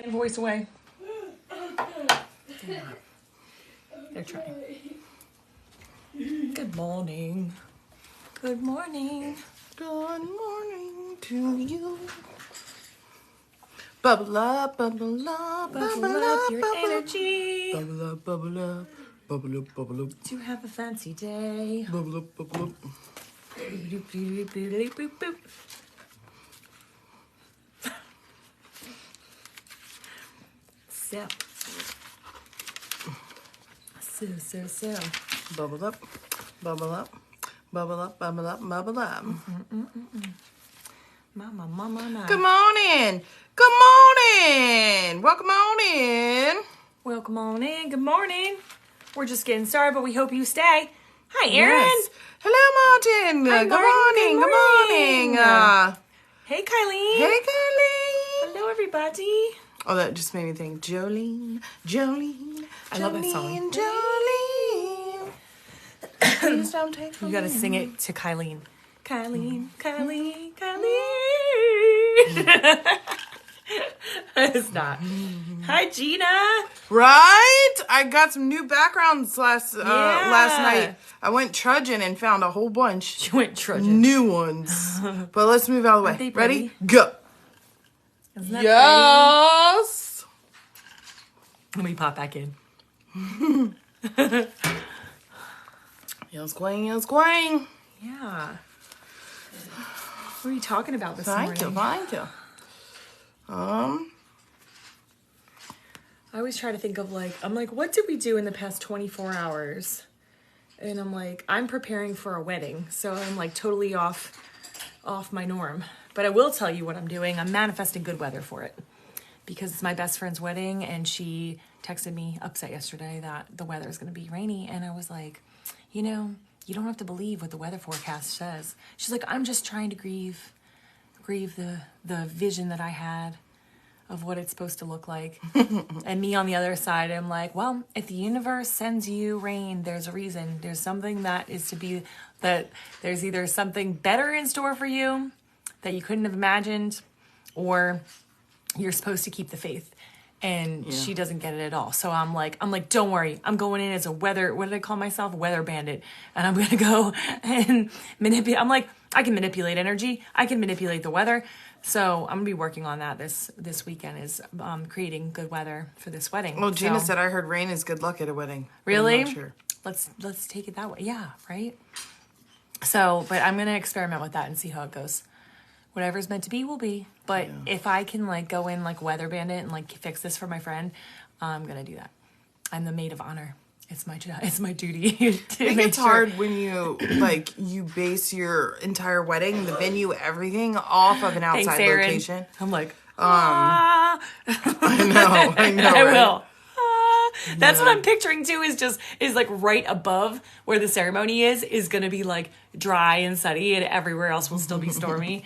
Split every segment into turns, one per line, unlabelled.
Voice away. They're trying. Good morning. Good morning.
Good morning to you. Bubble up, bubble up,
Bubble up your energy.
Bubble up, bubble up, bubble up, bubble up.
To have a fancy day.
Bubble up, bubble up.
Boop, boop, boop, boop, boop. So.
Bubble up, bubble up, bubble up, bubble up, bubble up.
Mama.
Good morning. Good morning. Welcome on in.
Welcome on in. Good morning. We're just getting started, but we hope you stay. Hi, Aaron.
Yes. Hello, Martin.
Hi,
Good morning.
Good morning. Hey, Kylie.
Hey, Kylie.
Hello, everybody.
Oh, that just made me think. Jolene.
I love that song.
Jolene. Please don't take
You gotta sing it to Kylie. Kylie. It's not. Hi, Gina.
Right? I got some new backgrounds last night. I went trudging and found a whole bunch.
You went trudging.
New ones. But let's move out of the
Aren't
way.
they pretty?
Ready? Go.
Isn't that
Yes.
pretty? Let me pop back in.
Yes, Quang.
Yeah. What are you talking about this morning?
Thank you.
I always try to think of what did we do in the past 24 hours? And I'm preparing for a wedding. So I'm totally off my norm. But I will tell you what I'm doing. I'm manifesting good weather for it. Because it's my best friend's wedding and she texted me upset yesterday that the weather is going to be rainy. And I was like, you don't have to believe what the weather forecast says. She's like, I'm just trying to grieve the vision that I had of what it's supposed to look like. And me on the other side, I'm like, well, if the universe sends you rain, there's a reason. There's something that is to be, that there's either something better in store for you that you couldn't have imagined, or you're supposed to keep the faith. And she doesn't get it at all. So I'm like, don't worry. I'm going in as what did I call myself? A weather bandit. And I'm going to go and manipulate. I'm like, I can manipulate energy. I can manipulate the weather. So I'm going to be working on that this weekend, is creating good weather for this wedding.
Well, Gina said I heard rain is good luck at a wedding.
Really?
I'm not sure.
Let's take it that way. Yeah, right? So, but I'm going to experiment with that and see how it goes. Whatever's meant to be will be. But if I can go in weather bandit and fix this for my friend, I'm gonna do that. I'm the maid of honor. It's my duty.
I think it's hard when you you base your entire wedding, the venue, everything off of an outside location.
I'm like,
I know.
I
right?
will. That's what I'm picturing too. Is right above where the ceremony is gonna be dry and sunny, and everywhere else will still be stormy.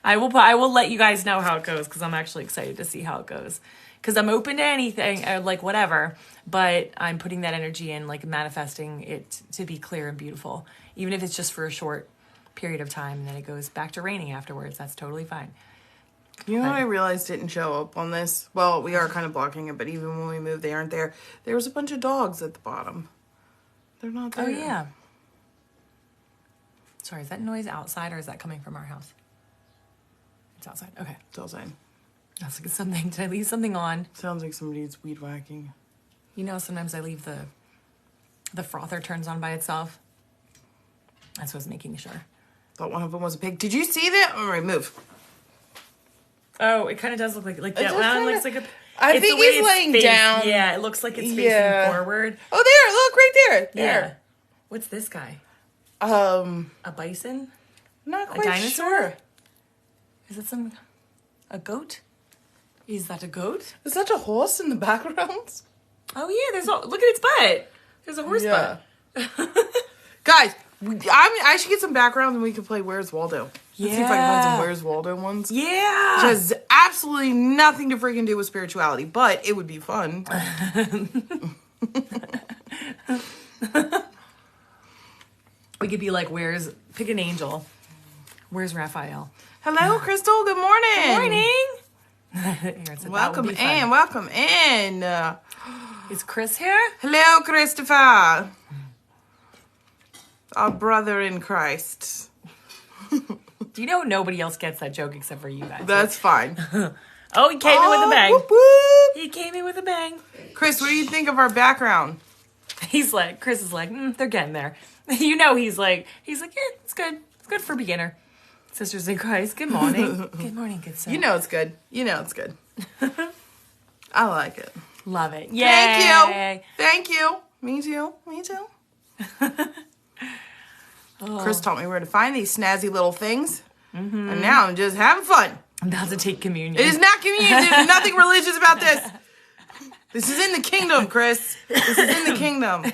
I will let you guys know how it goes, because I'm actually excited to see how it goes, because I'm open to anything, whatever, but I'm putting that energy in, manifesting it to be clear and beautiful, even if it's just for a short period of time, and then it goes back to raining afterwards. That's totally fine.
You know what I realized didn't show up on this? Well, we are kind of blocking it, but even when we moved, they aren't there. There was a bunch of dogs at the bottom. They're not there.
Oh, yeah. Sorry, is that noise outside or is that coming from our house? It's outside. Okay.
It's outside.
That's something. Did I leave something on?
Sounds like somebody's weed whacking.
Sometimes I leave the frother turns on by itself. That's what I was making sure.
Thought one of them was a pig. Did you see that? All right, move.
Oh, it kind of does look like that. One looks like a.
I think he's laying down.
Yeah, it looks like it's facing forward.
Oh, there! Look right there. There.
Yeah. What's this guy?
A
bison?
Not quite
a dinosaur?
sure.
Is it a goat? Is that a goat?
Is that a horse in the background?
Oh yeah, look at its butt. There's a horse butt.
Guys, I should get some background and we can play Where's Waldo. Let's see if I can find some Where's Waldo ones.
Yeah.
Which has absolutely nothing to freaking do with spirituality, but it would be fun.
We could be pick an angel. Where's Raphael?
Hello, Crystal. Good morning.
Good morning. Aaron said,
Welcome
that would be fun.
in. Welcome in.
Is Chris here?
Hello, Christopher. Our brother in Christ.
Do you know nobody else gets that joke except for you guys?
That's fine.
Oh, he came in with a bang.
Whoop, whoop.
He came in with a bang.
Chris, what do you think of our background?
Chris is like, they're getting there. You know, he's like, yeah, it's good. It's good for beginner. Sisters in Christ, good morning. Good morning, good sir.
You know it's good. I like it.
Love it. Yay.
Thank you. Me too. Chris taught me where to find these snazzy little things. Mm-hmm. And now I'm just having fun.
I'm about to take communion.
It is not communion. There's nothing religious about this. This is in the kingdom, Chris. This is in the kingdom.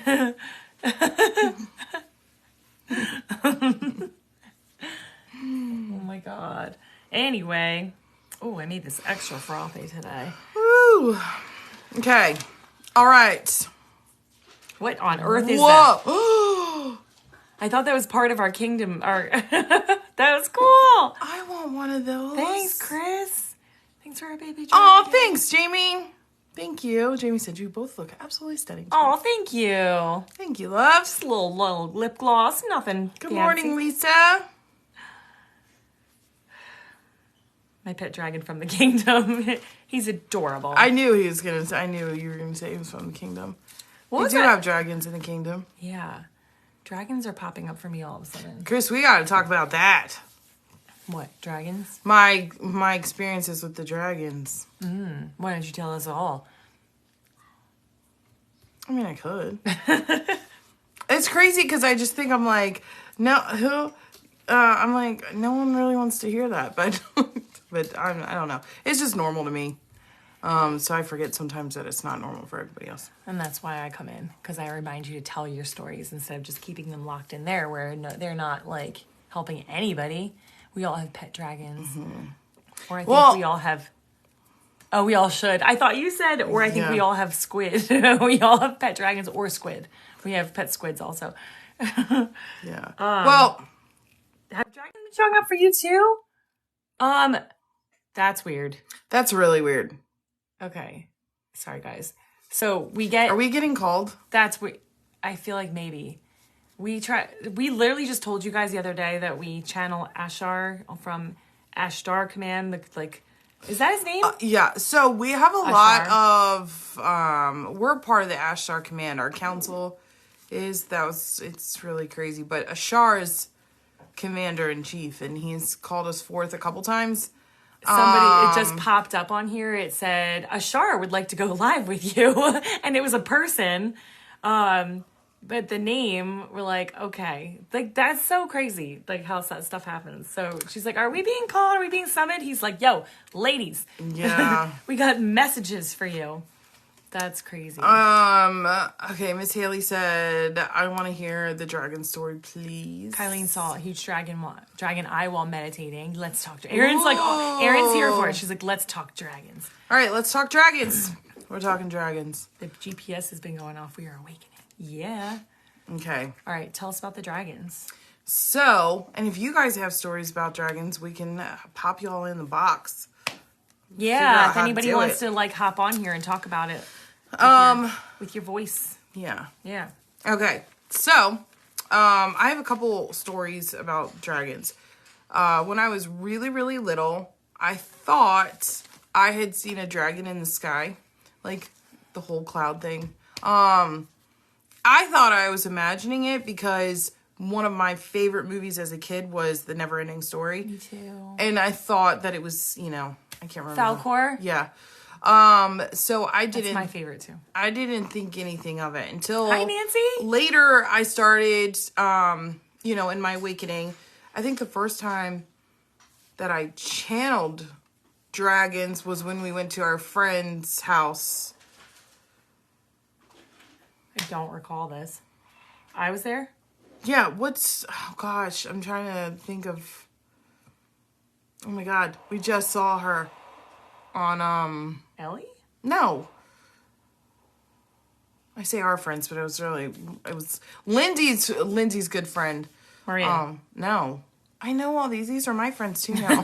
Oh my God. Anyway. Oh, I made this extra frothy today.
Woo. Okay. All right.
What on earth is that?
Whoa.
I thought that was part of our kingdom. That was cool.
I want one of those.
Thanks, Chris. Thanks for our baby.
Oh, thanks, Jamie. Thank you. Jamie said you both look absolutely stunning.
Oh, thank you.
Thank you, love.
Just a little lip gloss. Nothing.
Good
fancy.
morning, Lisa.
My pet dragon from the kingdom. He's adorable.
I knew you were gonna say he was from the kingdom. We do have dragons in the kingdom.
Yeah. Dragons are popping up for me all of a sudden.
Chris, we gotta talk about that.
What, dragons?
My experiences with the dragons.
Why don't you tell us all?
I mean, I could. It's crazy because I just think I'm like, no one really wants to hear that, but I don't know. It's just normal to me. So I forget sometimes that it's not normal for everybody else.
And that's why I come in, because I remind you to tell your stories instead of just keeping them locked in there where they're not like helping anybody. We all have pet dragons. Mm-hmm. Or I think we all have... Oh, we all should. I thought you said, or I think we all have squid. We all have pet dragons or squid. We have pet squids also.
Yeah. Well...
Have dragons been showing up for you too? That's weird.
That's really weird.
Okay. Sorry, guys. So we get...
Are we getting called?
That's weird. I feel like maybe. We literally just told you guys the other day that we channel Ashar from Ashtar Command. Is that his name?
Yeah. So we have a lot of, we're part of the Ashtar Command. Our council it's really crazy. But Ashar is commander-in-chief, and he's called us forth a couple times.
It just popped up on here. It said, Ashar would like to go live with you. And it was a person. But the name, we're like, okay. Like, that's so crazy, like, how that stuff happens. So she's like, are we being called? Are we being summoned? He's like, yo, ladies.
Yeah.
We got messages for you. That's crazy.
Okay, Miss Haley said, I want to hear the dragon story, please.
Kylene saw a huge dragon eye while meditating. Let's talk to Aaron's like, Aaron's here for it. She's like, let's talk dragons.
All right, let's talk dragons. We're talking dragons.
The GPS has been going off. We are awakening. Yeah.
Okay.
All right, tell us about the dragons.
So, and if you guys have stories about dragons, we can pop y'all in the box.
Yeah, if anybody wants to like hop on here and talk about it with your voice.
Yeah.
Yeah.
Okay. So, I have a couple stories about dragons. When I was really, really little, I thought I had seen a dragon in the sky, like the whole cloud thing. I thought I was imagining it because one of my favorite movies as a kid was The Neverending Story.
Me too.
And I thought that it was, I can't remember.
Falcor?
Yeah. So I didn't...
That's my favorite too.
I didn't think anything of it until...
Hi, Nancy.
Later, I started, in my awakening. I think the first time that I channeled dragons was when we went to our friend's house.
I don't recall this. I was there?
Yeah, oh gosh, I'm trying to think of, oh my god, we just saw her on,
Ellie?
No. I say our friends, but it was Lindsey's good friend.
Maria.
No. I know all these are my friends too now.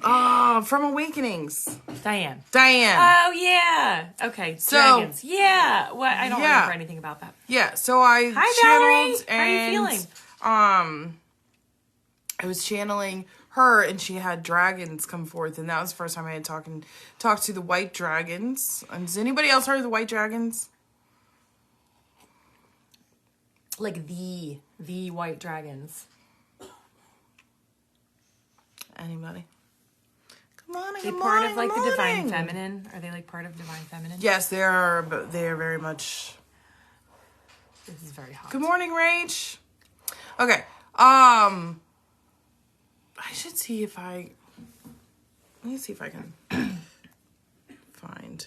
From Awakenings.
Diane.
Diane.
Oh, yeah. Okay.
So,
dragons. Yeah. Well, I don't remember anything about that.
Yeah. So I
Hi,
channeled.
Valerie. How are you feeling?
I was channeling her, and she had dragons come forth, and that was the first time I had talked to the white dragons. And has anybody else heard of the white dragons?
Like the white dragons.
Anybody? Good morning.
They
Good
part
morning,
of like
good
the divine
morning.
feminine? Are they like part of divine feminine?
Yes, they are. But they are very much.
This is very hot.
Good morning, Rach. Okay. I should see if I. Let me see if I can find.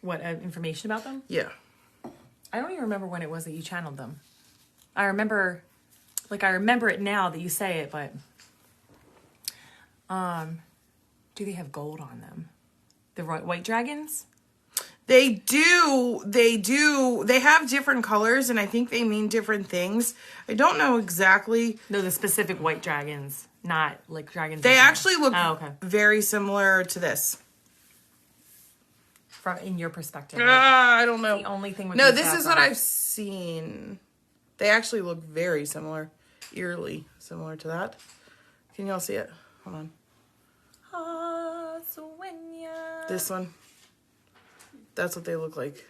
What information about them?
Yeah.
I don't even remember when it was that you channeled them. I remember it now that you say it, but do they have gold on them? The white dragons?
They do. They have different colors, and I think they mean different things. I don't know exactly.
No, the specific white dragons, not like dragons.
They actually look
okay.
very similar to this.
From in your perspective.
I don't know.
The only thing.
No, this is what I've seen. They actually look very similar, eerily similar to that. Can y'all see it? Hold on. This one. That's what they look like.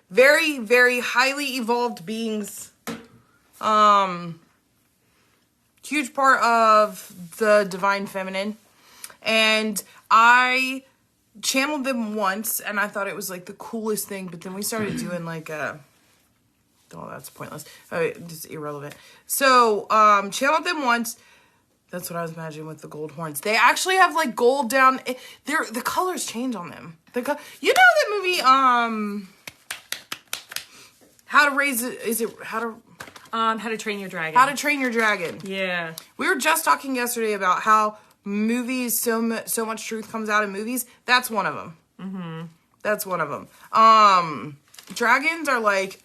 Very, very highly evolved beings. Huge part of the divine feminine. And I channeled them once, and I thought it was like the coolest thing, but then we started doing like oh, that's pointless. Just irrelevant. So, channeled them once. That's what I was imagining with the gold horns. They actually have like gold down. The colors change on them. You know that movie, How to Raise It, is it How to
Train Your Dragon.
How to Train Your Dragon.
Yeah.
We were just talking yesterday about how movies, so much truth comes out in movies. That's one of them. Mm-hmm. That's one of them. Dragons are like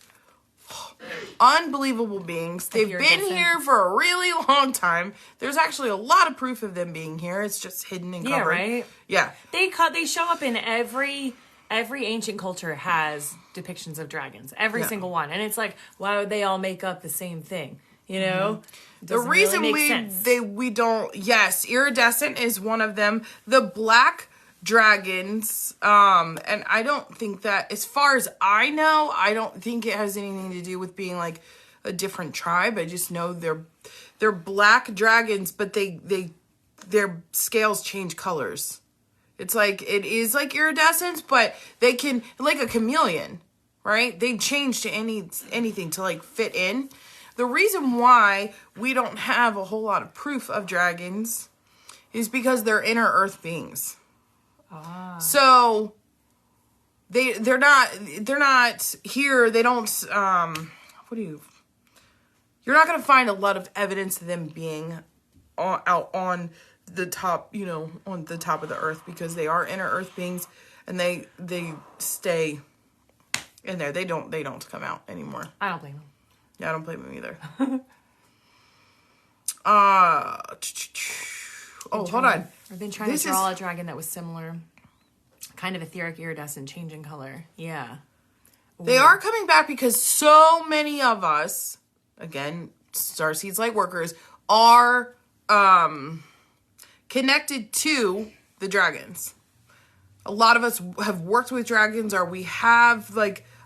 unbelievable beings. They've been here for a really long time. There's actually a lot of proof of them being here. It's just hidden and covered.
Yeah, right?
Yeah.
They show up in every ancient culture has depictions of dragons. Every single one. And it's like, why would they all make up the same thing? You know? Mm-hmm.
The reason
really
we don't, yes, iridescent is one of them. The black dragons, and I don't think that, as far as I know, I don't think it has anything to do with being like a different tribe. I just know they're black dragons, but their scales change colors. It is like iridescence, but they can, like a chameleon, right? They change to anything to like fit in. The reason why we don't have a whole lot of proof of dragons is because they're inner earth beings. Ah. So they're not here. They don't, you're not going to find a lot of evidence of them being out on the top, on the top of the earth, because they are inner earth beings, and they stay in there. They don't come out anymore.
I don't blame them.
Yeah, I don't blame them either. Hold on.
I've been trying to draw a dragon that was similar. Kind of etheric, iridescent, changing color. Yeah. Ooh.
They are coming back because so many of us, again, Starseeds Light Workers, are connected to the dragons. A lot of us have worked with dragons, or we have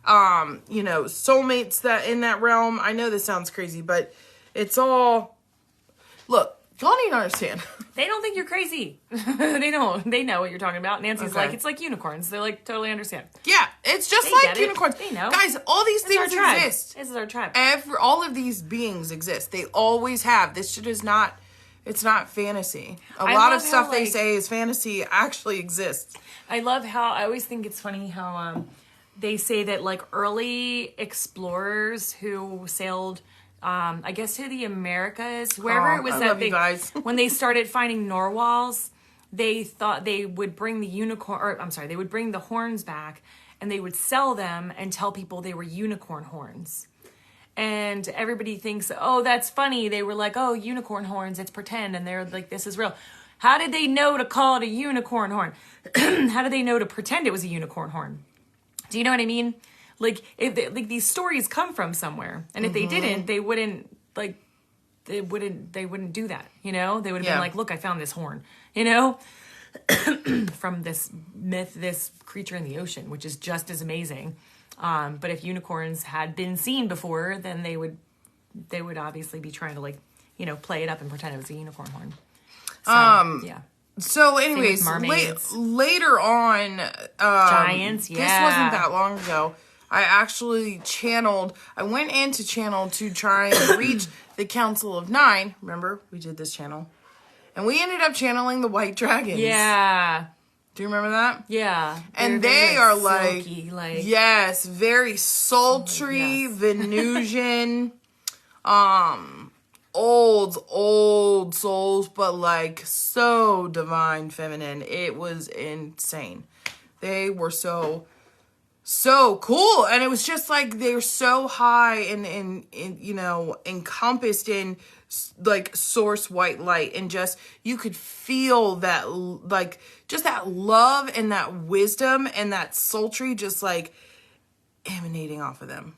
soulmates that in that realm. I know this sounds crazy, but it's all, look, y'all need to understand.
They don't think you're crazy. They don't. They know what you're talking about. Nancy's like, it's like unicorns. They like totally understand.
Yeah, it's just like unicorns.
They know.
Guys, all these things exist.
This is our tribe.
All of these beings exist. They always have. This shit is not, it's not fantasy. A lot of stuff they say is fantasy actually exists.
I love how, I always think it's funny how they say that like early explorers who sailed, I guess to the Americas, wherever it was when they started finding narwhals, they thought they would bring they would bring the horns back, and they would sell them and tell people they were unicorn horns. And everybody thinks, oh, that's funny. They were like, oh, unicorn horns, it's pretend. And they're like, this is real. How did they know to call it a unicorn horn? How did they know to pretend it was a unicorn horn? Do you know what I mean? Like, like these stories come from somewhere. And if they didn't, they wouldn't, like, they wouldn't do that, you know? They would have been like, look, I found this horn, you know? From this myth, this creature in the ocean, which is just as amazing. But if unicorns had been seen before, then they would obviously be trying to, like, you know, play it up and pretend it was a unicorn horn. So, yeah.
So anyways, later on,
giants,
this wasn't that long ago. I actually I went into channel to try and reach the Council of Nine. Remember, we did this channel. And we ended up channeling the white dragons.
Yeah.
Do you remember that?
Yeah.
And they are
silky,
like, yes, very sultry,
yes.
Venusian, old souls, but like so divine feminine. It was insane. They were so cool. And it was just like, they're so high and you know, encompassed in like source white light, and just you could feel that, like, just that love and that wisdom and that sultry just like emanating off of them.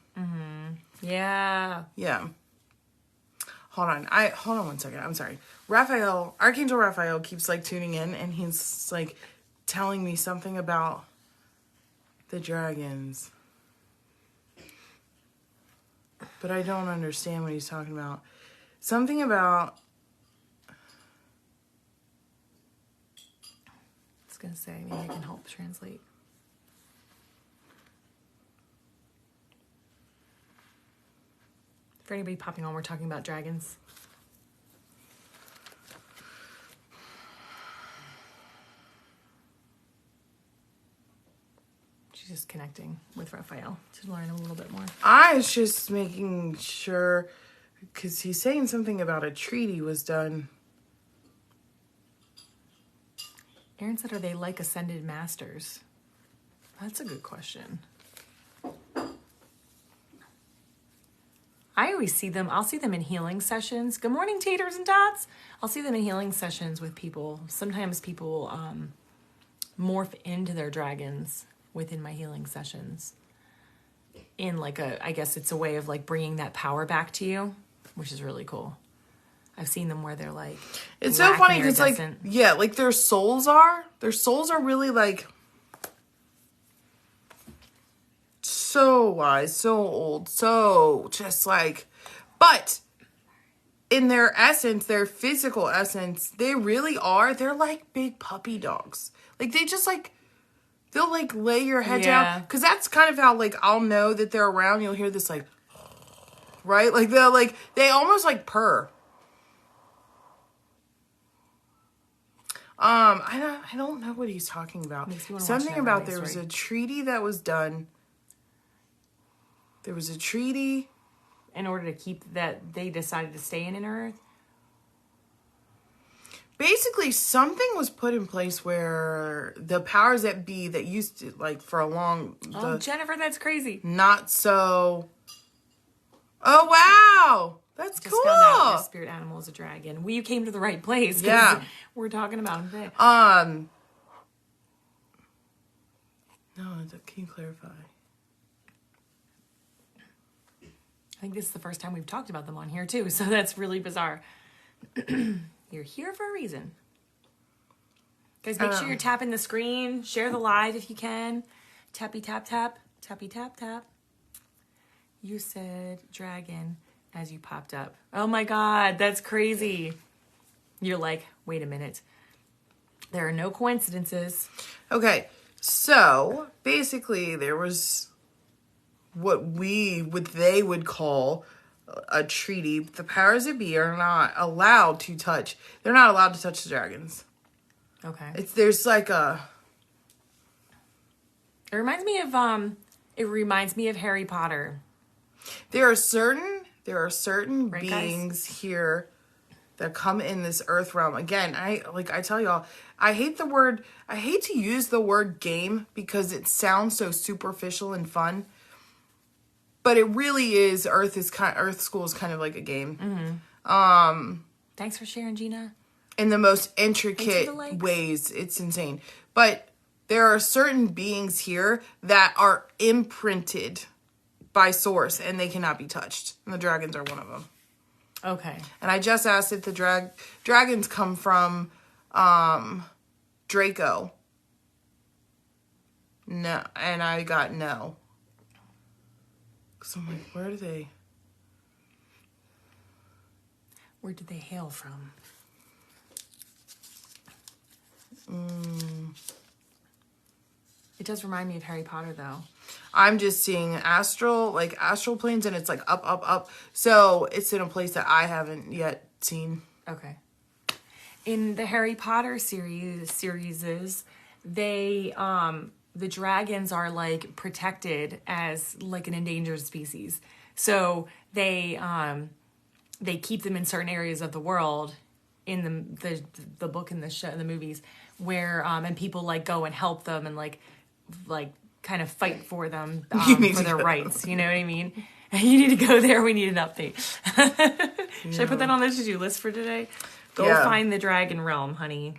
Yeah.
Hold on 1 second. I'm sorry. Archangel Raphael keeps like tuning in, and he's like telling me something about the dragons, but I don't understand what he's talking about. Something about...
I was going to say, maybe I can help translate. For anybody popping on, we're talking about dragons. She's just connecting with Raphael to learn a little bit more.
I was just making sure... because he's saying something about a treaty was done.
Aaron said, are they like ascended masters? That's a good question. I always see them. I'll see them in healing sessions. Good morning, taters and tots. I'll see them in healing sessions with people. Sometimes people morph into their dragons within my healing sessions. In like I guess it's a way of like bringing that power back to you, which is really cool. I've seen them where they're like,
it's so funny because like, yeah, like their souls are really like so wise, so old, so just like, but in their essence, their physical essence, they're like big puppy dogs. Like they just like, they'll like lay your head down. Cause that's kind of how like, I'll know that they're around. You'll hear this like, right? Like they almost like purr. I don't know what he's talking about. Something about there was a treaty that was done. There was a treaty.
In order to keep that, they decided to stay in Earth.
Basically, something was put in place where the powers that be that used to, like, for a long...
Oh, Jennifer, that's crazy.
Not so... Oh, wow! That's cool!
Just found out my spirit animal is a dragon. You came to the right place.
Yeah.
We're talking about him today.
No, can you clarify?
I think this is the first time we've talked about them on here, too. So that's really bizarre. You're here for a reason. Guys, make sure you're tapping the screen. Share the live if you can. Tappy tap tap. Tappy tap tap. You said dragon as you popped up. Oh my God, that's crazy. You're like, wait a minute. There are no coincidences.
Okay, so basically there was what they would call a treaty. The powers that be are not allowed to touch. They're not allowed to touch the dragons.
Okay.
There's like a...
It reminds me of Harry Potter.
There are certain
right,
beings
guys?
here that come in this earth realm. Again, I tell y'all, I hate to use the word game because it sounds so superficial and fun. But it really is, Earth School is kind of like a game.
Thanks for sharing, Gina.
In the most intricate ways. It's insane. But there are certain beings here that are imprinted by source and they cannot be touched. And the dragons are one of them.
Okay.
And I just asked if the dragons come from Draco. No. And I got no. So I'm like, where did
they hail from? It does remind me of Harry Potter, though.
I'm just seeing astral planes, and it's like up, up, up. So it's in a place that I haven't yet seen.
Okay. In the Harry Potter series, they the dragons are like protected as like an endangered species. So they keep them in certain areas of the world in the book and the show, the movies, where and people like go and help them and like kind of fight for them for their rights. You know what I mean? You need to go there. We need an update. Should I put that on the to-do list for today? Go find the dragon realm, honey.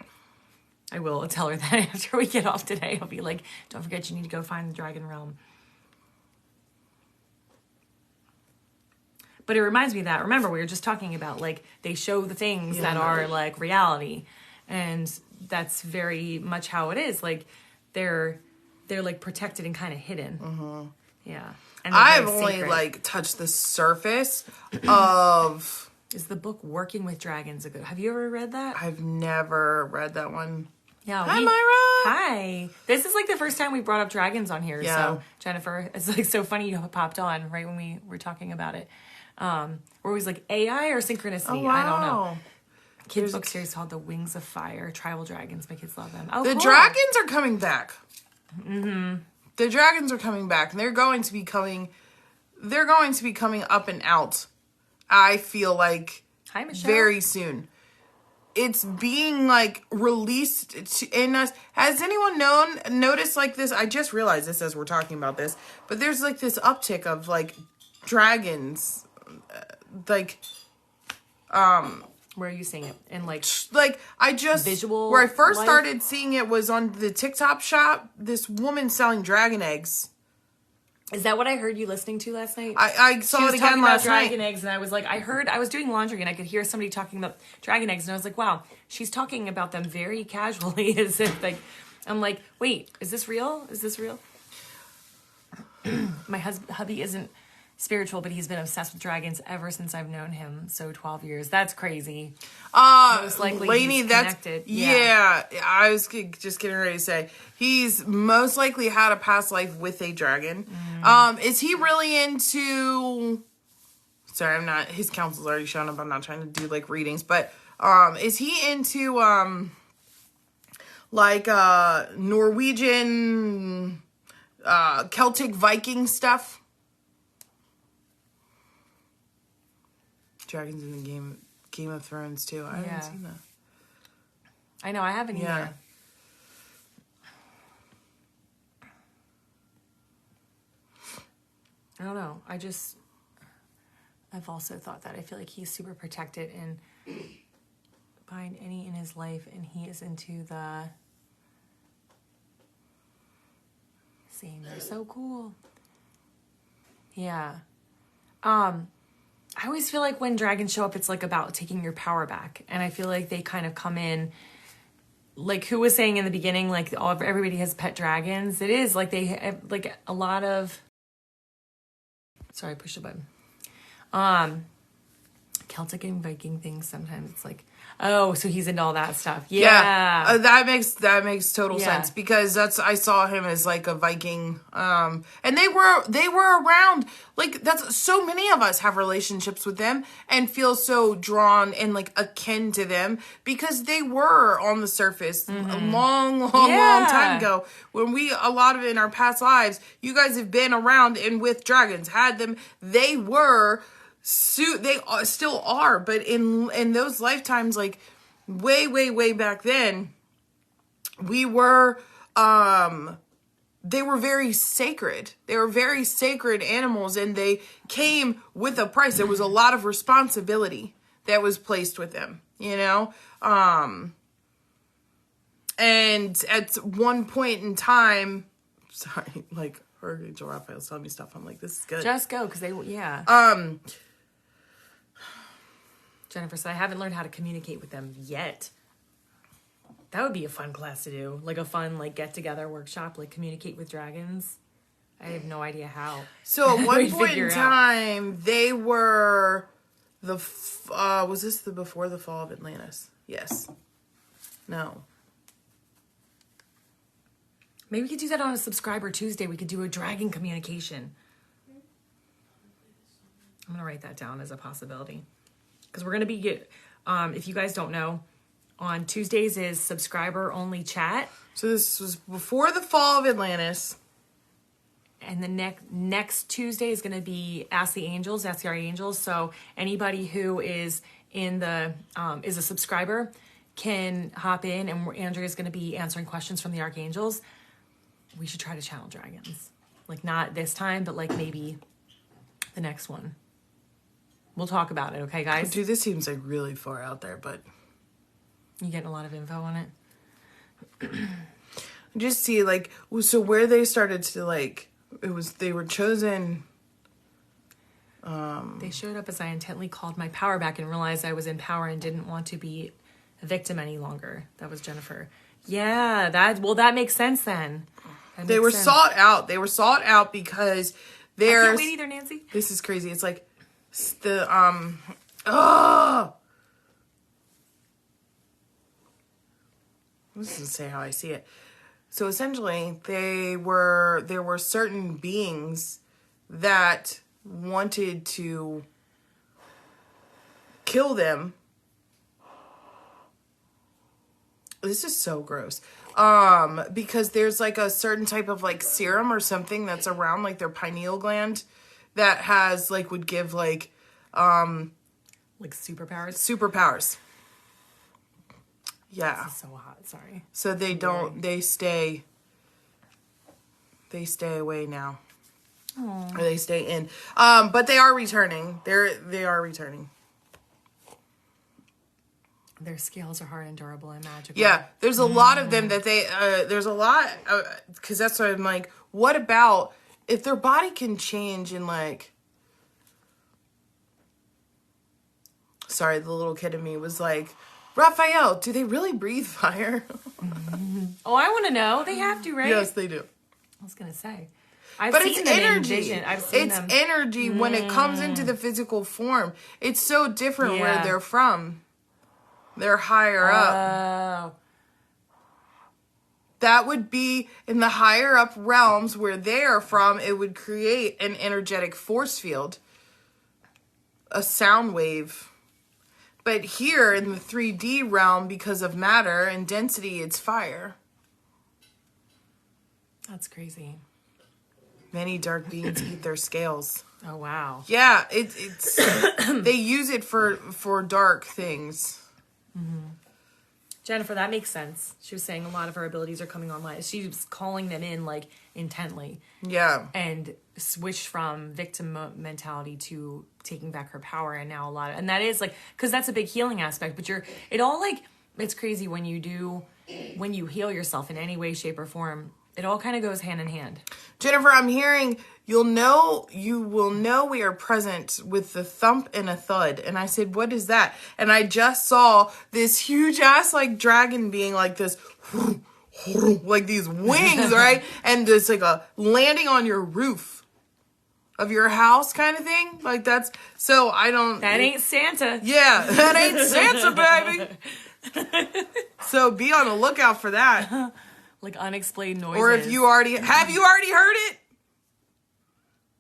I will tell her that after we get off today. I'll be like, don't forget you need to go find the dragon realm. But it reminds me of that. Remember, we were just talking about, like, they show the things that are, like, reality. And that's very much how it is. Like, they're like, protected and kind of hidden. Mm-hmm. Yeah. And
I've only, like, touched the surface of...
Is the book Working with Dragons a good... Have you ever read that?
I've never read that one.
Yeah.
Hi, Myra.
Hi. This is, like, the first time we brought up dragons on here. Yeah. So, Jennifer, it's, like, so funny you popped on right when we were talking about it. Or it was like AI or synchronicity.
Oh, wow.
I don't know. Kids book series called The Wings of Fire. Tribal dragons. My kids love them. Oh,
the dragons are coming back. Mm-hmm. The dragons are coming back. And they're going to be coming up and out. I feel like
Hi, Michelle.
Very soon. It's being like released in us. Has anyone noticed like this? I just realized this as we're talking about this, but there's like this uptick of like dragons, like,
where are you seeing it? In like
I just
visual.
Where I first started seeing it was on the TikTok shop. This woman selling dragon eggs.
Is that what I heard you listening to last night?
I saw it again last night.
Dragon eggs, and I was like, I was doing laundry, and I could hear somebody talking about dragon eggs, and I was like, wow, she's talking about them very casually, as if like, I'm like, wait, is this real? Is this real? My hubby isn't spiritual, but he's been obsessed with dragons ever since I've known him. So 12 years. That's crazy. Most likely
lady,
he's connected.
Yeah, I was just getting ready to say he's most likely had a past life with a dragon. Is he really into? Sorry, I'm not. His counsel's already shown up. I'm not trying to do like readings, but is he into Norwegian, Celtic Viking stuff? Dragons in the Game of Thrones too. I haven't seen that.
I know, I haven't either. I don't know. I've also thought that. I feel like he's super protected and behind any in his life, and he is into the same. They're so cool. Yeah. I always feel like when dragons show up, it's like about taking your power back. And I feel like they kind of come in, like who was saying in the beginning, like everybody has pet dragons. It is like they have like a lot of, sorry, I pushed a button. Celtic and Viking things. Sometimes it's like, oh, so he's into all that stuff. Yeah.
That makes total sense because I saw him as like a Viking. And they were around, like that's so many of us have relationships with them and feel so drawn and like akin to them because they were on the surface a long time ago when a lot of it in our past lives, you guys have been around and with dragons, had them, they were they still are, but in those lifetimes, like way back then, we were they were very sacred. They were very sacred animals, and they came with a price. There was a lot of responsibility that was placed with them, you know? And at one point in time, sorry, like, Archangel Raphael's telling me stuff. I'm like, this is good.
Just go, because Jennifer said, I haven't learned how to communicate with them yet. That would be a fun class to do. Like a fun, like, get-together workshop, like, communicate with dragons. I have no idea how.
So at one point in time, they were was this before the fall of Atlantis? Yes. No.
Maybe we could do that on a Subscriber Tuesday. We could do a dragon communication. I'm going to write that down as a possibility. Because we're going to be, if you guys don't know, on Tuesdays is subscriber only chat.
So this was before the fall of Atlantis.
And the next Tuesday is going to be Ask the Angels, Ask the Archangels. So anybody who is in the, is a subscriber can hop in, and Andrea is going to be answering questions from the Archangels. We should try to channel dragons. Like, not this time, but like maybe the next one. We'll talk about it, okay, guys?
Dude, this seems like really far out there, but...
You getting a lot of info on it?
Just see, like, so where they started to, like, they were chosen...
They showed up as I intently called my power back and realized I was in power and didn't want to be a victim any longer. That was Jennifer. Yeah, that makes sense then.
They were sought out. They were sought out because there's...
I can't wait either, Nancy.
This is crazy. It's like the this doesn't say how I see it. So essentially, there were certain beings that wanted to kill them. This is so gross. Because there's like a certain type of like serum or something that's around like their pineal gland that has like would give like superpowers. Yeah.
This is so hot, sorry.
So they don't they stay away now.
Aww.
Or they stay in. But they are returning. They are returning.
Their scales are hard and durable and magical.
Yeah, there's a lot of them that they, there's a lot, because that's why I'm like, what about if their body can change and like, sorry, the little kid in me was like, Raphael, do they really breathe fire?
Oh, I want to know. They have to, right?
Yes, they do.
I was going to say. I've
but
seen
it's
them
energy.
In vision. I've seen
it's
them.
energy when it comes into the physical form. It's so different where they're from. They're higher up. That would be in the higher up realms where they are from. It would create an energetic force field, a sound wave. But here in the 3D realm, because of matter and density, it's fire.
That's crazy.
Many dark beings eat their scales.
Oh, wow.
Yeah, it's they use it for dark things.
Mm-hmm. Jennifer, that makes sense. She was saying a lot of her abilities are coming online. She was calling them in like intently.
Yeah.
And switched from victim mentality to taking back her power, and now and that is like, because that's a big healing aspect, but it's crazy when you heal yourself in any way, shape, or form. It all kind of goes hand in hand.
Jennifer, I'm hearing you will know we are present with the thump and a thud. And I said, what is that? And I just saw this huge ass like dragon being like this, like these wings, right? And it's like a landing on your roof of your house kind of thing. Like that's, so I don't.
That ain't Santa.
Yeah, that ain't Santa, baby. So be on the lookout for that.
Like unexplained noises.
Or if you have you already heard it?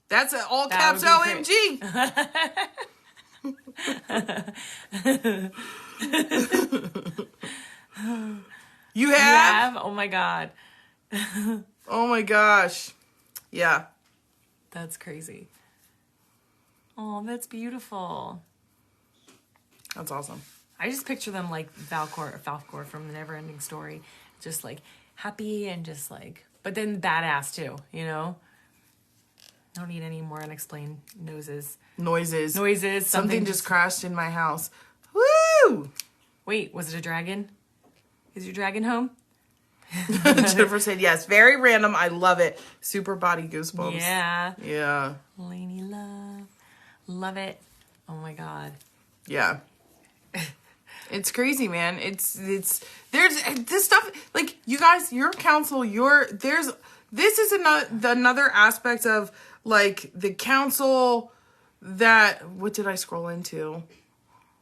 That's an all caps OMG. You have?
Oh my God.
Oh my gosh. Yeah.
That's crazy. Oh, that's beautiful.
That's awesome.
I just picture them like Falcor from the Neverending Story. Just like happy and just like but then badass too, you know? I don't need any more unexplained noises.
Something just crashed in my house. Woo!
Wait, was it a dragon? Is your dragon home?
Jennifer said yes. Very random. I love it. Super body goosebumps.
Yeah.
Yeah.
Lainey love. Love it. Oh my God.
Yeah. It's crazy, man. There's this stuff, like, you guys, your council, this is another aspect of, like, the council that, what did I scroll into?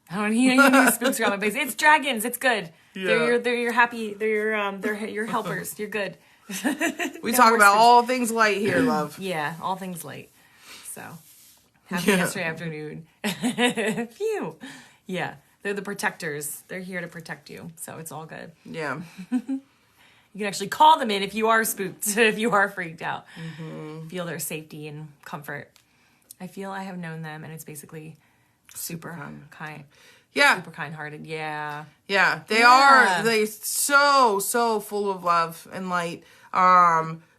I don't need spooks around my place. It's dragons. It's good.
Yeah.
They're your happy. They're your helpers. You're good.
We talk about all things light here, love.
Yeah, all things light. So, happy yesterday afternoon. Phew. Yeah, they're the protectors. They're here to protect you. So it's all good.
Yeah.
You can actually call them in if you are spooked, if you are freaked out. Feel their safety and comfort. I feel I have known them, and it's basically super kind.
Yeah.
Super kind-hearted. Yeah.
Yeah. They are. They so full of love and light.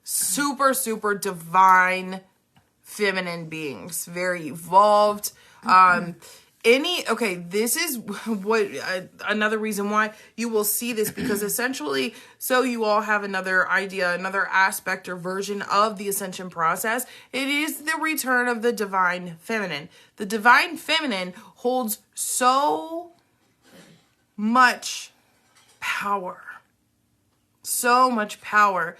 Super, super divine feminine beings. Very evolved. This is what another reason why you will see this, because essentially, so you all have another idea, another aspect or version of the ascension process. It is the return of the divine feminine. The divine feminine holds so much power. So much power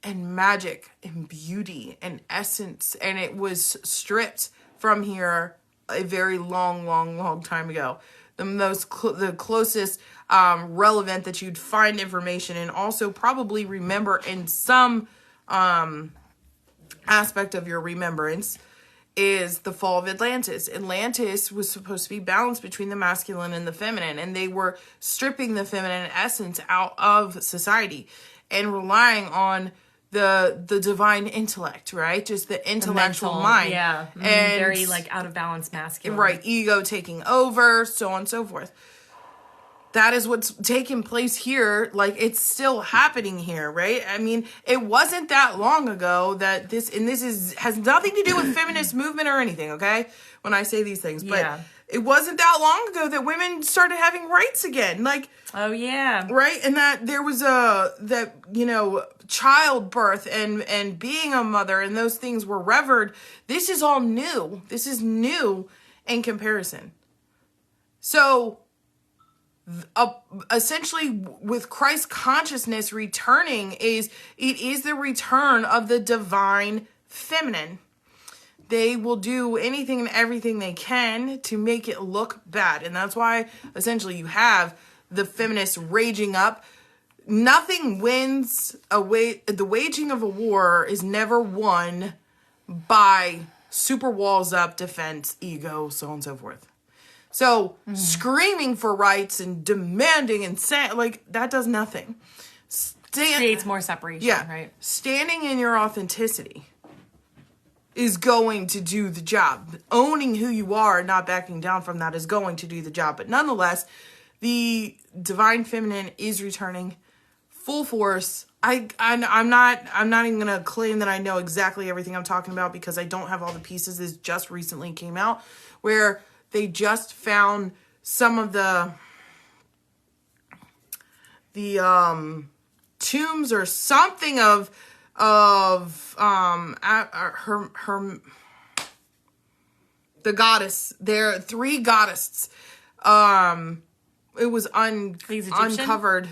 and magic and beauty and essence. And it was stripped from here a very long time ago. The closest relevant that you'd find information and also probably remember in some aspect of your remembrance is the fall of Atlantis. Atlantis was supposed to be balanced between the masculine and the feminine, and they were stripping the feminine essence out of society and relying on the divine intellect, right? Just the intellectual mind.
Yeah.
And
very like out of balance masculine.
Right. Ego taking over, so on and so forth. That is what's taking place here. Like, it's still happening here, right? I mean, it wasn't that long ago that has nothing to do with feminist movement or anything, okay? When I say these things. But it wasn't that long ago that women started having rights again. Like,
oh yeah.
Right? And that there was childbirth and being a mother and those things were revered. This is all new. This is new in comparison. So essentially with Christ consciousness returning it is the return of the divine feminine. They will do anything and everything they can to make it look bad. And that's why essentially you have the feminists raging up. Nothing wins the waging of a war is never won by super walls up, defense, ego, so on and so forth. So screaming for rights and demanding and that does nothing.
Creates more separation, right?
Standing in your authenticity is going to do the job. Owning who you are and not backing down from that is going to do the job. But nonetheless, the divine feminine is returning full force. I'm not even gonna claim that I know exactly everything I'm talking about because I don't have all the pieces. This just recently came out where they just found some of the tombs or something of the goddess. There are 3 goddesses. It was uncovered.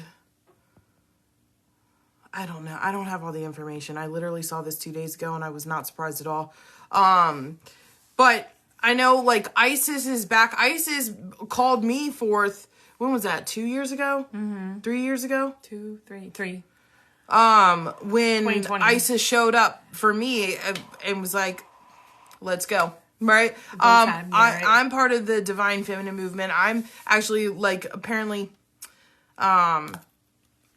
I don't know. I don't have all the information. I literally saw this 2 days ago and I was not surprised at all. But I know, like, Isis is back. Isis called me forth. When was that? 2 years ago? 3 years ago?
2, 3.
When Isis showed up for me and was like, let's go. Right? I'm part of the divine feminine movement. I'm actually, like, apparently a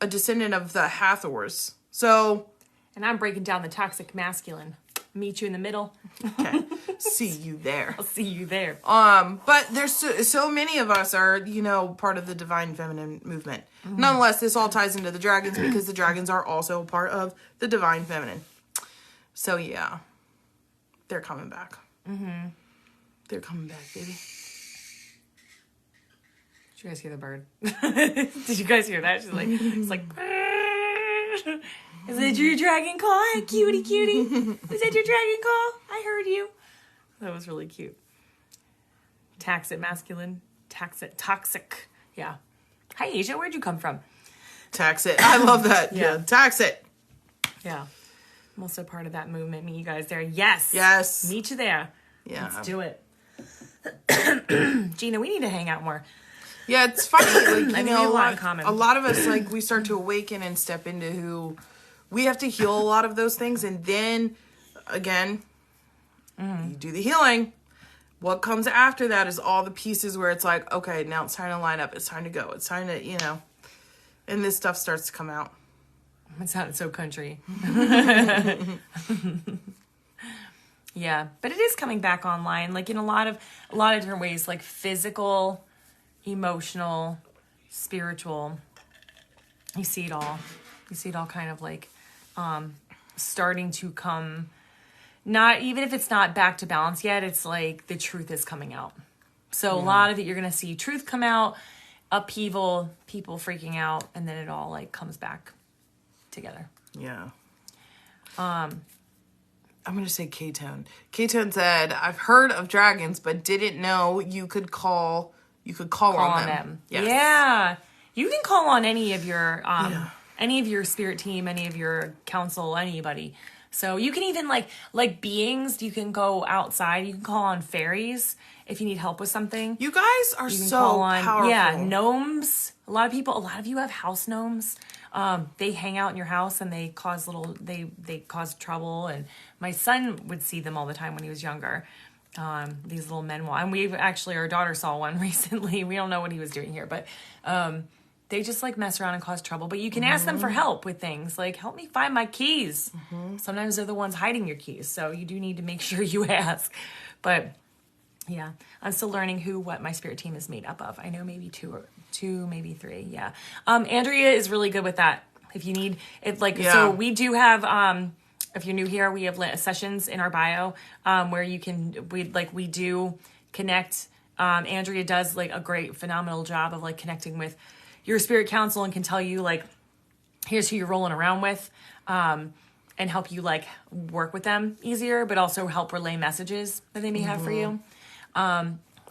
descendant of the Hathors. So...
And I'm breaking down the toxic masculine Meet you in the middle.
Okay. See you there.
I'll see you there.
But there's so many of us are, part of the divine feminine movement. Nonetheless, this all ties into the dragons because the dragons are also part of the divine feminine. So yeah, they're coming back. Mm-hmm. They're coming back, baby.
Did you guys hear the bird? Did you guys hear that? She's like, it's like, is that your dragon call? Hi, cutie. Is that your dragon call? I heard you. That was really cute. Taxit masculine. Toxic. Yeah. Hi, Asia. Where'd you come from?
Tax it. I love that.
Yeah.
Tax it.
Yeah. I'm also part of that movement. Meet you guys there. Yes.
Yes.
Meet you there.
Yeah.
Let's do it. Gina, we need to hang out more.
Yeah, it's funny. Like,
we have a lot in common.
A lot of us, we start to awaken and step into who we have to heal a lot of those things. And then, again, you do the healing. What comes after that is all the pieces where it's like, okay, now it's time to line up. It's time to go. It's time to, and this stuff starts to come out.
It sounded so country. Yeah, but it is coming back online, like in a lot of different ways, like physical, emotional, spiritual. You see it all. You see it all kind of like starting to come. Not even if it's not back to balance yet, it's like the truth is coming out. So a lot of it, you're gonna see truth come out, upheaval, people freaking out, and then it all like comes back together.
Yeah. I'm going to say K-Tone. K-Tone said, I've heard of dragons, but didn't know you could call on them.
Yes. Yeah. You can call on any of your spirit team, any of your council, anybody. So you can even like beings, you can go outside, you can call on fairies if you need help with something.
You guys are so powerful.
Yeah, gnomes. A lot of you have house gnomes. They hang out in your house and they cause they cause trouble. And my son would see them all the time when he was younger. These little men. And our daughter saw one recently. We don't know what he was doing here, but they just like mess around and cause trouble. But you can ask them for help with things like, help me find my keys. Sometimes they're the ones hiding your keys. So you do need to make sure you ask. But yeah, I'm still learning what my spirit team is made up of. I know maybe two, maybe three. Yeah. Andrea is really good with that. If you need it, so we do have, if you're new here, we have sessions in our bio, where we do connect. Andrea does like a great, phenomenal job of like connecting with your spirit council and can tell you like, here's who you're rolling around with, and help you like work with them easier, but also help relay messages that they may have for you.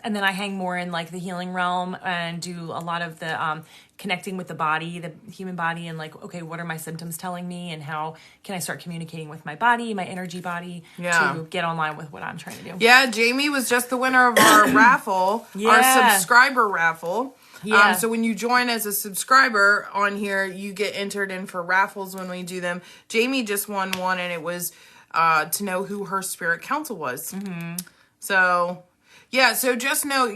And then I hang more in like the healing realm and do a lot of the connecting with the body, the human body, and like, okay, what are my symptoms telling me, and how can I start communicating with my body, my energy body, to get online with what I'm trying to do.
Yeah, Jamie was just the winner of our raffle, our subscriber raffle. Yeah. So when you join as a subscriber on here, you get entered in for raffles when we do them. Jamie just won one, and it was to know who her spirit council was. Mm-hmm. So... yeah, so just know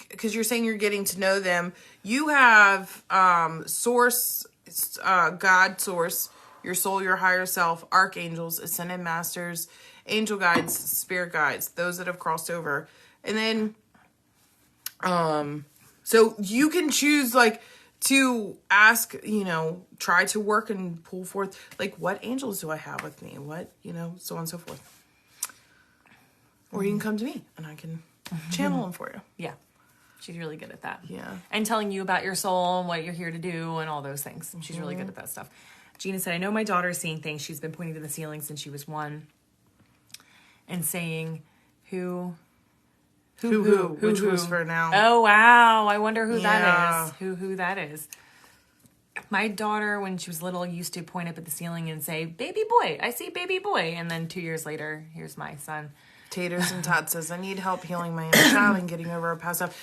because you're saying you're getting to know them, you have source, God source, your soul, your higher self, archangels, ascended masters, angel guides, spirit guides, those that have crossed over. And then, so you can choose to ask, try to work and pull forth, what angels do I have with me? What, so on and so forth. Or you can come to me and I can channel them for you.
Yeah. She's really good at that.
Yeah.
And telling you about your soul and what you're here to do and all those things. She's really good at that stuff. Gina said, I know my daughter's seeing things. She's been pointing to the ceiling since she was 1 and saying, who?
Which was for now.
Oh, wow. I wonder who that is. Who that is. My daughter, when she was little, used to point up at the ceiling and say, baby boy. I see baby boy. And then 2 years later, here's my son.
Taters and Tot says, I need help healing my inner child and getting over our past stuff.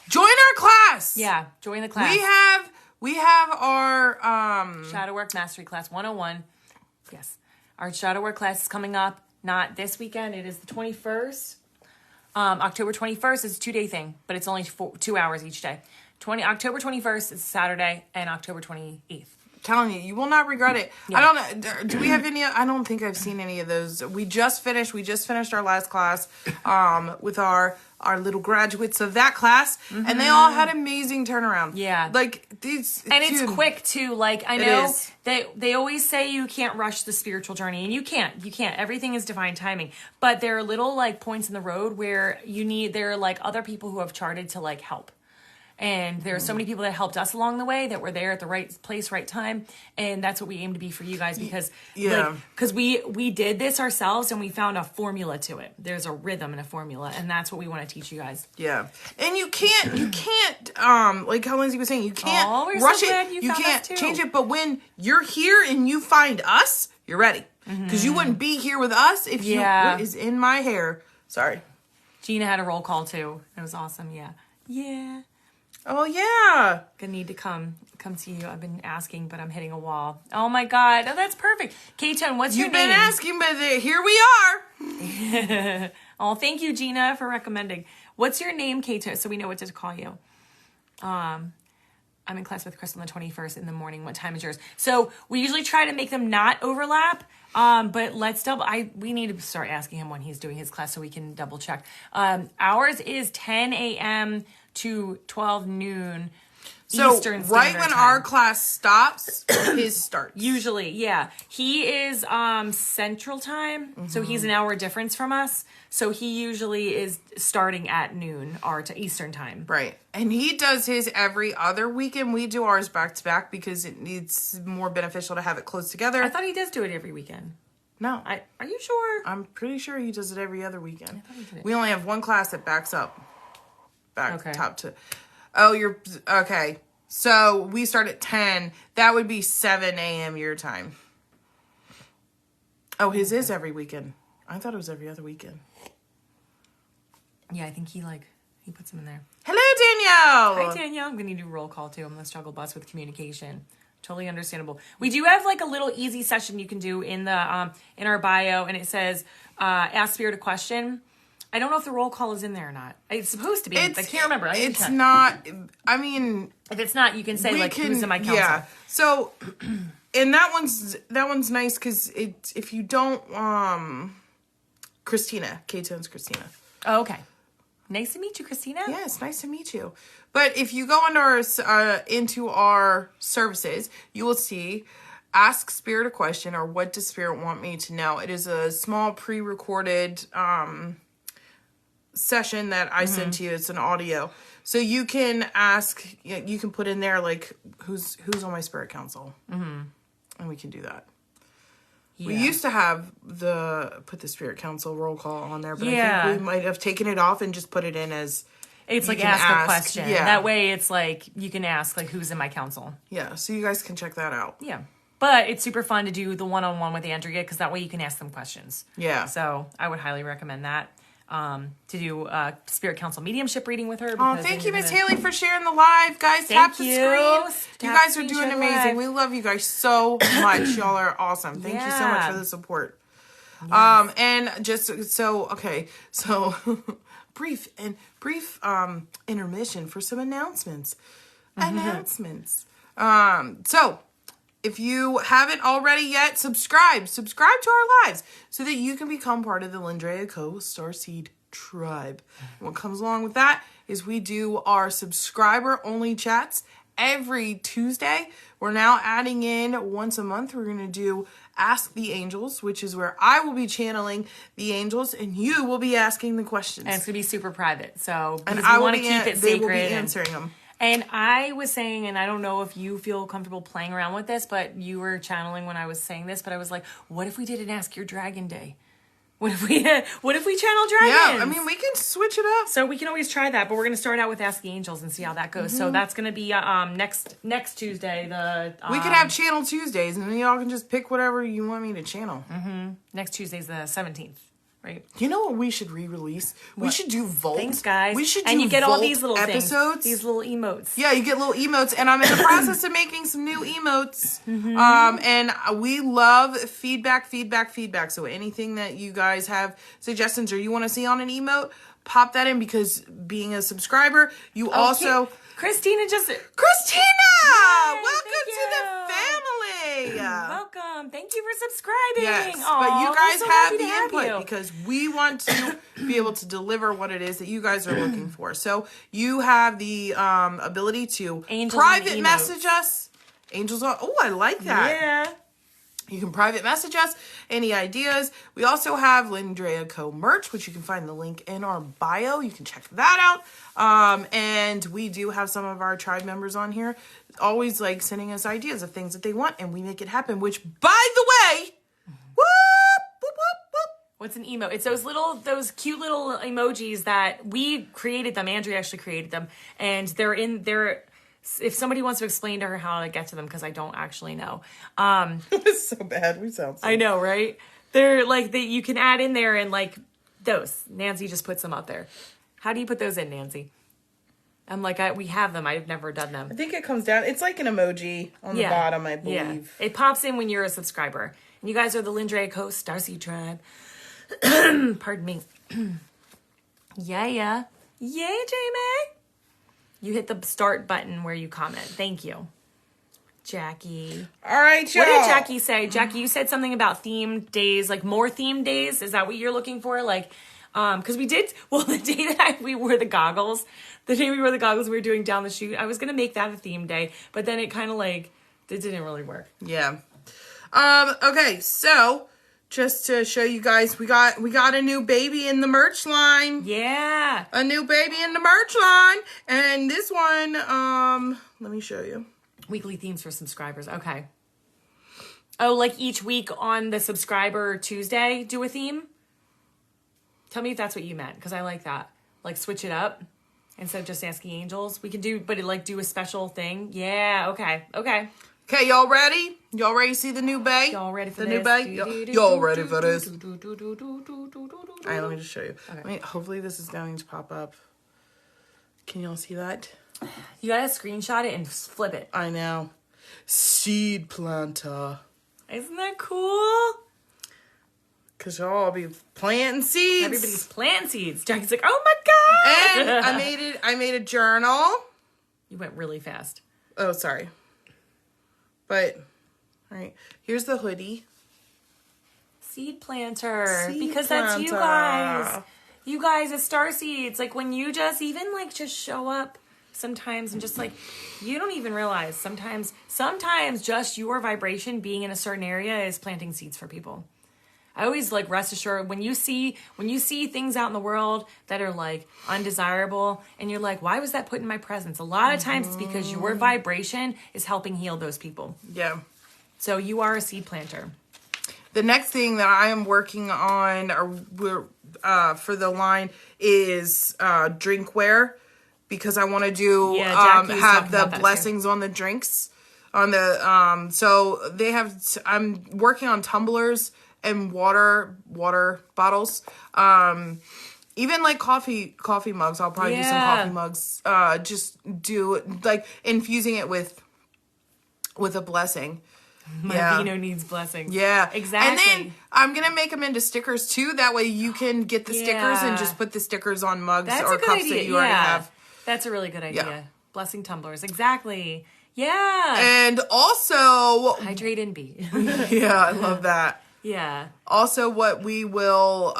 Join our class!
Yeah, join the class.
We have our...
Shadow Work Mastery Class 101. Yes. Our Shadow Work class is coming up. Not this weekend. It is the 21st. October 21st is a 2-day thing, but it's only 2 hours each day. October 21st is Saturday, and October 28th.
telling you, you will not regret it. Yeah. I don't know. Do we have any? I don't think I've seen any of those. We just finished our last class with our little graduates of that class, and they all had amazing turnaround.
Yeah.
Like, these...
And it's quick, too. Like, I know they always say you can't rush the spiritual journey, and you can't. You can't. Everything is divine timing. But there are little, like, points in the road where there are, like, other people who have charted to, like, help. And there are so many people that helped us along the way that were there at the right place, right time. And that's what we aim to be for you guys because we did this ourselves and we found a formula to it. There's a rhythm and a formula. And that's what we want to teach you guys.
Yeah. And you can't, like how Lindsey was saying, you can't rush it. You can't change it. But when you're here and you find us, you're ready. Because you wouldn't be here with us if you is in my hair. Sorry.
Gina had a roll call too. It was awesome. Yeah. Yeah.
Oh, yeah.
Gonna need to come see you. I've been asking, but I'm hitting a wall. Oh, my God. Oh, that's perfect. K-Tone, what's your name?
You've been asking, but here we are.
Oh, thank you, Gina, for recommending. What's your name, K-Tone, so we know what to call you? I'm in class with Chris on the 21st in the morning. What time is yours? So we usually try to make them not overlap, but let's we need to start asking him when he's doing his class so we can double check. Ours is 10 a.m. to 12 noon Eastern Standard
right when
time.
Our class stops, his starts.
Usually, yeah. He is Central Time, so he's an hour difference from us. So he usually is starting at noon, Eastern Time.
Right. And he does his every other weekend. We do ours back to back because it's more beneficial to have it close together.
I thought he does do it every weekend.
No.
Are you sure?
I'm pretty sure he does it every other weekend.
I thought he did it.
We only have one class that backs up. Top to... Oh, you're... Okay. So, we start at 10. That would be 7 a.m. your time. Oh, his is every weekend. I thought it was every other weekend.
Yeah, I think he puts them in there.
Hello, Danielle!
Hi, Danielle. I'm going to do roll call, too. I'm going to struggle bus with communication. Totally understandable. We do have, like, a little easy session you can do in the in our bio, and it says, ask Spirit a question. I don't know if the roll call is in there or not. It's supposed to be. I can't remember.
It's not. I mean,
if it's not, you can say who's in my council.
Yeah. So, and that one's nice because if you don't, Christina, K-Tone's Christina.
Oh, okay. Nice to meet you, Christina.
Yeah, it's nice to meet you. But if you go into our services, you will see. Ask Spirit a question or what does Spirit want me to know? It is a small pre-recorded session that I send to you. It's an audio. So you can ask, you can put in there like who's on my Spirit Council. And we can do that. Yeah. We used to have put the Spirit Council roll call on there, but I think we might have taken it off and just put it in as
it's like ask a question. Yeah. That way it's like you can ask like who's in my council.
Yeah, so you guys can check that out.
Yeah. But it's super fun to do the one-on-one with Andrea because that way you can ask them questions.
Yeah.
So I would highly recommend that. To do Spirit Council mediumship reading with her.
Oh, thank you, Miss Haley, for sharing the live. Guys, tap the screen. You guys are doing amazing. We love you guys so much. Y'all are awesome. Thank you so much for the support. Yes. And just so brief intermission for some announcements. So if you haven't already yet, subscribe to our lives so that you can become part of the Andrea Co. Starseed tribe. And what comes along with that is we do our subscriber-only chats every Tuesday. We're now adding in once a month. We're going to do Ask the Angels, which is where I will be channeling the angels and you will be asking the questions.
And it's going to be super private. So and I want to keep it sacred.
They will be answering them.
And I was saying, and I don't know if you feel comfortable playing around with this, but you were channeling when I was saying this, but I was like, what if we did an Ask Your Dragon Day? What if we channel dragons?
Yeah, I mean, we can switch it up.
So we can always try that, but we're going to start out with Ask the Angels and see how that goes. So that's going to be next Tuesday.
We could have Channel Tuesdays, and then y'all can just pick whatever you want me to channel.
Next Tuesday's the 17th. Right.
You know what we should re-release? What? We should do Volt.
Thanks, guys.
We should do
and you get
Volt
all these little
episodes.
Things, these little emotes.
Yeah, you get little emotes, and I'm in the process of making some new emotes. And we love feedback. So anything that you guys have suggestions or you want to see on an emote, pop that in Because being a subscriber, you also...
Christina!
Welcome to the family!
Welcome. Thank you for subscribing.
Yes,
Aw,
but you
we're
guys
so
have
happy
the
to have
input
you.
because we want to be able to deliver what it is that you guys are looking for. So you have the ability to
Angels
private
and
message
emotes.
us. Angels on. Oh, I like that.
Yeah.
You can private message us any ideas. We also have Andrea Co merch, which you can find the link in our bio. You can check that out. And we do have some of our tribe members on here, always like sending us ideas of things that they want, and we make it happen. Which, by the way, whoop, whoop, whoop, whoop.
What's an emote? It's those cute little emojis that we created them. Andrea actually created them, and they're. If somebody wants to explain to her how to get to them, because I don't actually know.
It's so bad. We sound so
I know, right? They're like you can add in there and like those. Nancy just puts them up there. How do you put those in, Nancy? I'm like, we have them. I've never done them.
I think it comes down. It's like an emoji on the bottom, I believe.
Yeah. It pops in when you're a subscriber. And you guys are the Lindsey Co Starseed tribe. Pardon me. Yeah. Yay, Jamie. You hit the start button where you comment. Thank you. Jackie.
All right, y'all.
What did Jackie say? Jackie, you said something about themed days, like more themed days. Is that what you're looking for? Like, because we did, well, the day that we wore the goggles, we were doing down the chute. I was going to make that a theme day, but then it kind of like, it didn't really work.
Yeah. Okay, so just to show you guys, we got a new baby in the merch line.
Yeah.
A new baby in the merch line. And this one, let me show you.
Weekly themes for subscribers. Okay. Oh, like each week on the subscriber Tuesday, do a theme? Tell me if that's what you meant, because I like that. Like switch it up instead of just asking angels. We can do, but like do a special thing. Yeah, okay.
Okay, y'all ready? Y'all ready to see the new bae?
Y'all ready for
the
this?
new bae? Y'all ready for this? All right, let me just show you.
Okay.
Hopefully this is going to pop up. Can y'all see that?
You gotta screenshot it and flip it.
I know. Seed planter.
Isn't that cool?
Because y'all be planting seeds.
Everybody's planting seeds. Jackie's like, oh my God.
And I made a journal.
You went really fast.
Oh, sorry. But, all right. Here's the hoodie.
Seed planter.
Seed
because
planter.
that's you guys. You guys as star seeds. Like when you just even like just show up sometimes and just like, you don't even realize sometimes just your vibration being in a certain area is planting seeds for people. I always like rest assured when you see things out in the world that are like undesirable and you're like, why was that put in my presence? A lot of times it's because your vibration is helping heal those people.
Yeah.
So you are a seed planter.
The next thing that I am working on for the line is drinkware, because I want to do have the blessings on the drinks on the so they have I'm working on tumblers and water bottles, even like coffee mugs. I'll probably do some coffee mugs, just do like infusing it with a blessing.
My vino needs blessings.
Yeah,
exactly.
And then I'm gonna make them into stickers too. That way you can get the stickers and just put the stickers on mugs or cups that you already have.
That's a really good idea. Yeah. Blessing tumblers, exactly. Yeah.
And also
hydrate and be.
Yeah, I love that.
Yeah.
Also, what we will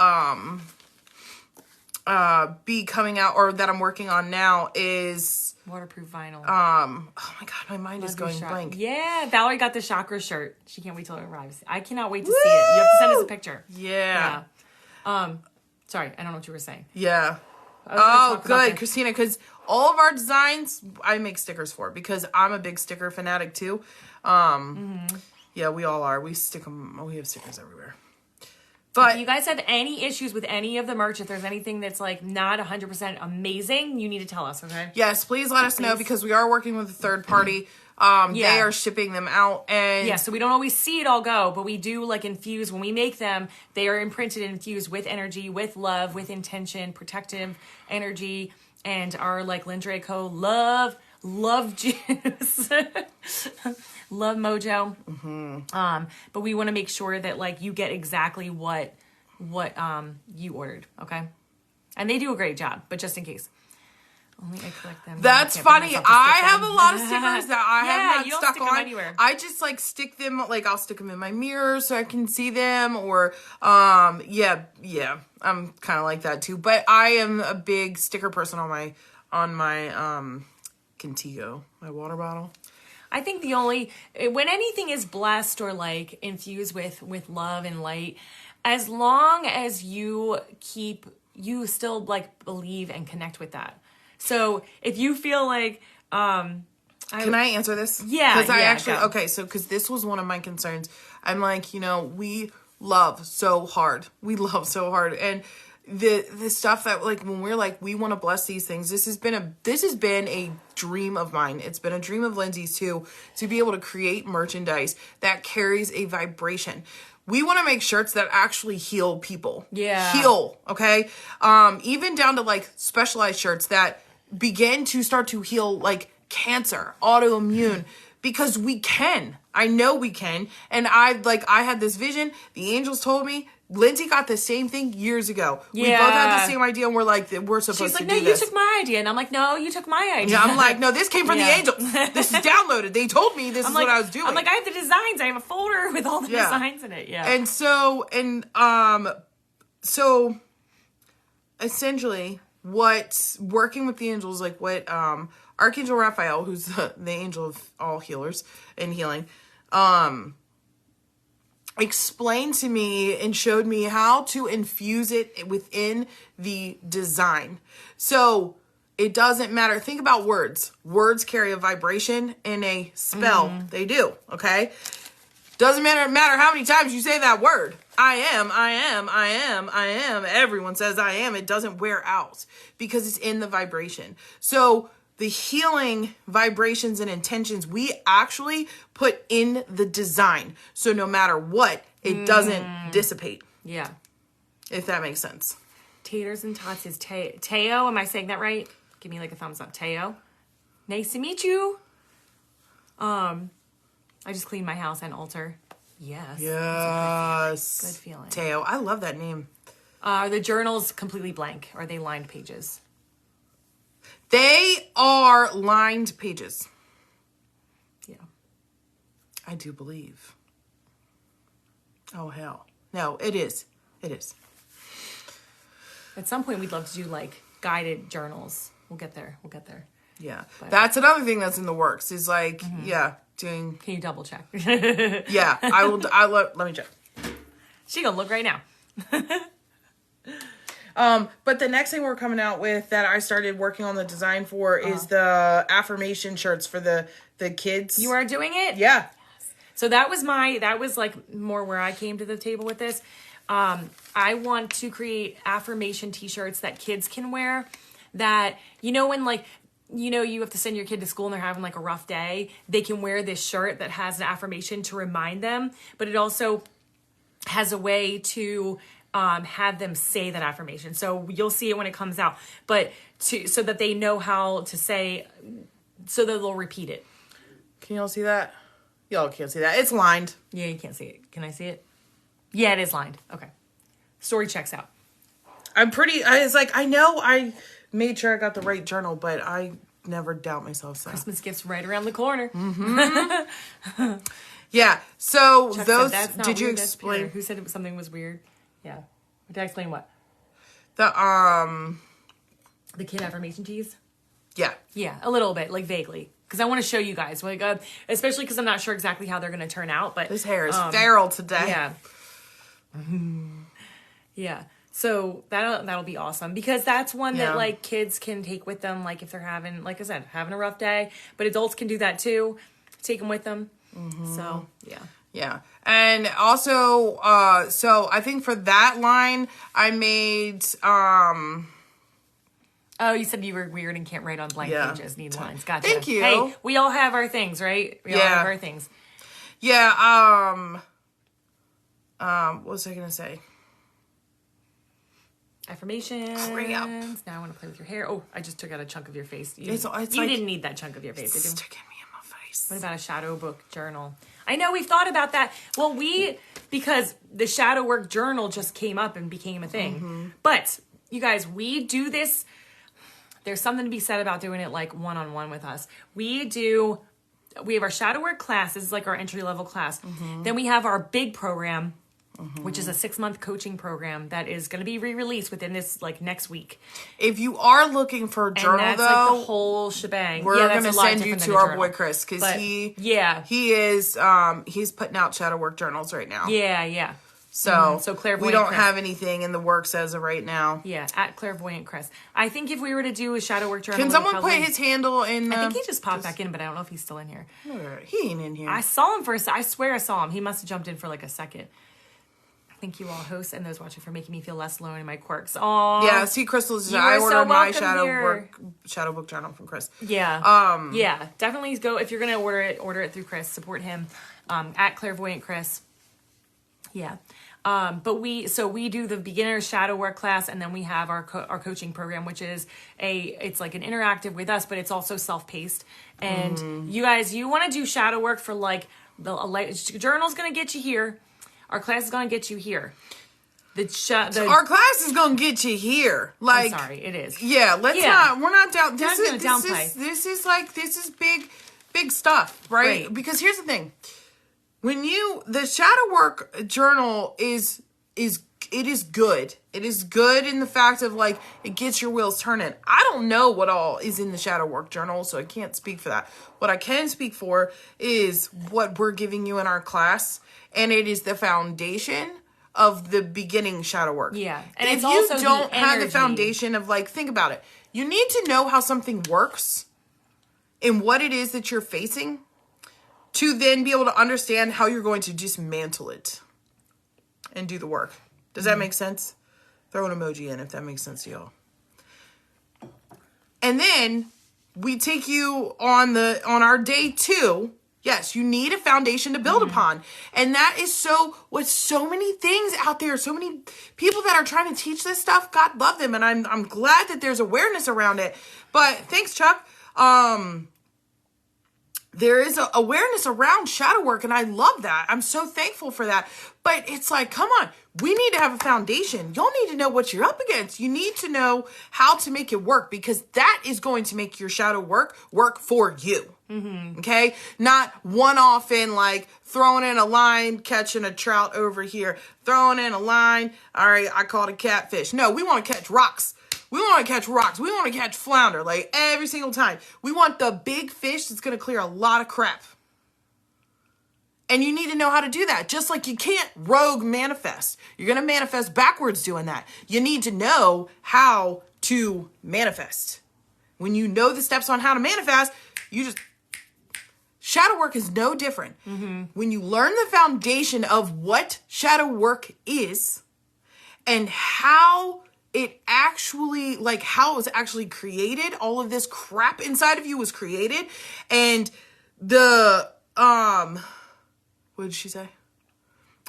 be coming out, or that I'm working on now, is
waterproof vinyl.
Oh my God, my mind is going blank.
Yeah, Valerie got the chakra shirt. She can't wait till it arrives. I cannot wait to see it. You have to send us a picture.
Yeah.
Sorry, I don't know what you were saying.
Yeah. Oh, good, Christina, because all of our designs I make stickers for, because I'm a big sticker fanatic too. Yeah, we all are. We stick them. We have stickers everywhere. But
if you guys have any issues with any of the merch, if there's anything that's like not 100% amazing, you need to tell us, okay?
Yes, please let us know, because we are working with a third party. They are shipping them out, and
so we don't always see it all go, but we do like infuse when we make them. They are imprinted and infused with energy, with love, with intention, protective energy, and our like Lindsey Co love juice. Love mojo. But we want to make sure that like you get exactly what you ordered, okay? And they do a great job, but just in case. Only I collect them.
That's funny. I have a lot of stickers that I have
you
not
don't
stuck
stick them
on.
anywhere.
I just like stick them, like I'll stick them in my mirror so I can see them, or yeah, I'm kind of like that too. But I am a big sticker person on my Contigo, my water bottle.
I think when anything is blessed or like infused with love and light, as long as you still like believe and connect with that. So if you feel like,
can I answer this?
Yeah.
Because I actually,
go.
okay, so because this was one of my concerns. I'm like, we love so hard. We love so hard. And the stuff that like, when we're like, we want to bless these things, this has been a dream of mine. It's been a dream of Lindsay's too, to be able to create merchandise that carries a vibration. We want to make shirts that actually heal people.
Yeah.
Heal, okay? Even down to like specialized shirts that begin to start to heal like cancer, autoimmune, because we can. I know we can. And I had this vision. The angels told me. Lindsay got the same thing years ago.
Yeah.
We both had the same idea, and we're like, we're supposed to do this.
She's like, no, you took my idea. And I'm like, no, you took my idea.
Yeah, I'm like, no, this came from the angels. This is downloaded. They told me this is
like,
what I was doing.
I'm like, I have the designs. I have a folder with all the designs in it. Yeah.
And so essentially what working with the angels, like what Archangel Raphael, who's the angel of all healers and healing, explained to me and showed me how to infuse it within the design. So it doesn't matter. Think about words. Words carry a vibration and a spell. They do, okay? Doesn't matter how many times you say that word. I am. Everyone says I am. It doesn't wear out because it's in the vibration. So the healing vibrations and intentions we actually put in the design. So no matter what, it doesn't dissipate.
Yeah.
If that makes sense.
Taters and Tots is Teo. Am I saying that right? Give me like a thumbs up. Teo. Nice to meet you. I just cleaned my house and altar. Yes.
Yes.
Good feeling.
Teo. I love that name.
Are the journals completely blank? Are they lined pages?
They are lined pages.
Yeah.
I do believe. Oh, hell. No, it is. It is.
At some point, we'd love to do like guided journals. We'll get there.
Yeah.
But
that's another thing that's in the works is like, doing.
Can you double check?
Yeah, I will. Let me check.
She gonna look right now.
But the next thing we're coming out with that I started working on the design for is the affirmation shirts for the kids.
You are doing it?
Yeah.
So that was like more where I came to the table with this. I want to create affirmation t-shirts that kids can wear that, when like, you have to send your kid to school and they're having like a rough day. They can wear this shirt that has an affirmation to remind them, but it also has a way to have them say that affirmation. So you'll see it when it comes out, but so that they know how to say, so that they'll repeat it.
Can y'all see that? Y'all can't see that. It's lined.
Yeah, you can't see it. Can I see it? Yeah, it is lined. Okay. Story checks out.
I was like, I know I made sure I got the right journal, but I never doubt myself. So.
Christmas gifts right around the corner.
Mm-hmm. Yeah. So
Chuck
those,
said,
did you
weird,
explain?
Who said something was weird? Yeah. Did I explain what?
The
kid affirmation teas?
Yeah.
Yeah, a little bit, like vaguely. Because I want to show you guys, like, especially because I'm not sure exactly how they're going to turn out. But
this hair is feral today.
Yeah. Yeah. So that'll be awesome because that's one that like kids can take with them, like if they're having, like I said, having a rough day. But adults can do that too. Take them with them. Mm-hmm. So yeah.
Yeah. And also, so I think for that line, I made
Oh, you said you were weird and can't write on blank pages. Need lines. Gotcha.
Thank you.
Hey, we all have our things, right? We all have our things.
Yeah. What was I gonna say?
Affirmations.
Hurry up.
Now I want to play with your hair. Oh, I just took out a chunk of your face. You
Like,
didn't need that chunk of your face.
It's sticking me in my face.
What about a shadow book journal? I know we've thought about that. Well, because the shadow work journal just came up and became a thing. Mm-hmm. But you guys, we do this. there's something to be said about doing it like one-on-one with us. We have our shadow work class. This is like our entry-level class. Then we have our big program, which is a 6-month coaching program that is going to be re-released within this like next week.
If you are looking for a journal,
and that's
though,
like the whole shebang.
we're going to send you to our boy Chris, because he is he's putting out shadow work journals right now.
Yeah.
So
Clairvoyant
we don't
Chris.
have anything in the works as of right now.
Yeah, at Clairvoyant Chris. I think if we were to do a shadow work journal,
Can someone put his handle in?
I think he just popped back in, but I don't know if he's still in here.
He ain't in here.
I saw him first. I swear I saw him. He must have jumped in for like a second. Thank you all, hosts and those watching, for making me feel less alone in my quirks. Oh,
yeah. See, Crystal's. I ordered my shadow book journal from Chris.
Yeah. Yeah. Definitely go if you're gonna order it through Chris. Support him. At Clairvoyant Chris. Yeah. But we do the beginner shadow work class, and then we have our coaching program, which is it's like an interactive with us, but it's also self-paced. And you guys, you want to do shadow work for like the journal's going to get you here. Our class is going to get you here.
Our class is going to get you here. Like,
I'm sorry, it is.
Yeah, we're not down. This is big stuff, right? Because here's the thing. The shadow work journal is good. It is good in the fact of like, it gets your wheels turning. I don't know what all is in the shadow work journal, so I can't speak for that. What I can speak for is what we're giving you in our class, and it is the foundation of the beginning shadow work.
Yeah. And
if
it's
you
also
don't
the
have the
energy.
foundation of like, think about it. You need to know how something works and what it is that you're facing, to then be able to understand how you're going to dismantle it and do the work. Does that make sense? Throw an emoji in if that makes sense to y'all. And then we take you on our day 2. Yes, you need a foundation to build upon. And that is with so many things out there, so many people that are trying to teach this stuff. God love them. And I'm glad that there's awareness around it. But thanks, Chuck. There is awareness around shadow work, and I love that. I'm so thankful for that. But it's like, come on, we need to have a foundation. Y'all need to know what you're up against. You need to know how to make it work, because that is going to make your shadow work for you. Okay? Not one-off in like throwing in a line, catching a trout over here, throwing in a line. All right, I caught a catfish. No, we want to catch rocks. We want to catch rocks. We want to catch flounder, like every single time. We want the big fish that's going to clear a lot of crap. And you need to know how to do that. Just like you can't rogue manifest. You're going to manifest backwards doing that. You need to know how to manifest. When you know the steps on how to manifest, shadow work is no different. When you learn the foundation of what shadow work is and how it actually, like how it was actually created, all of this crap inside of you was created, and what did she say?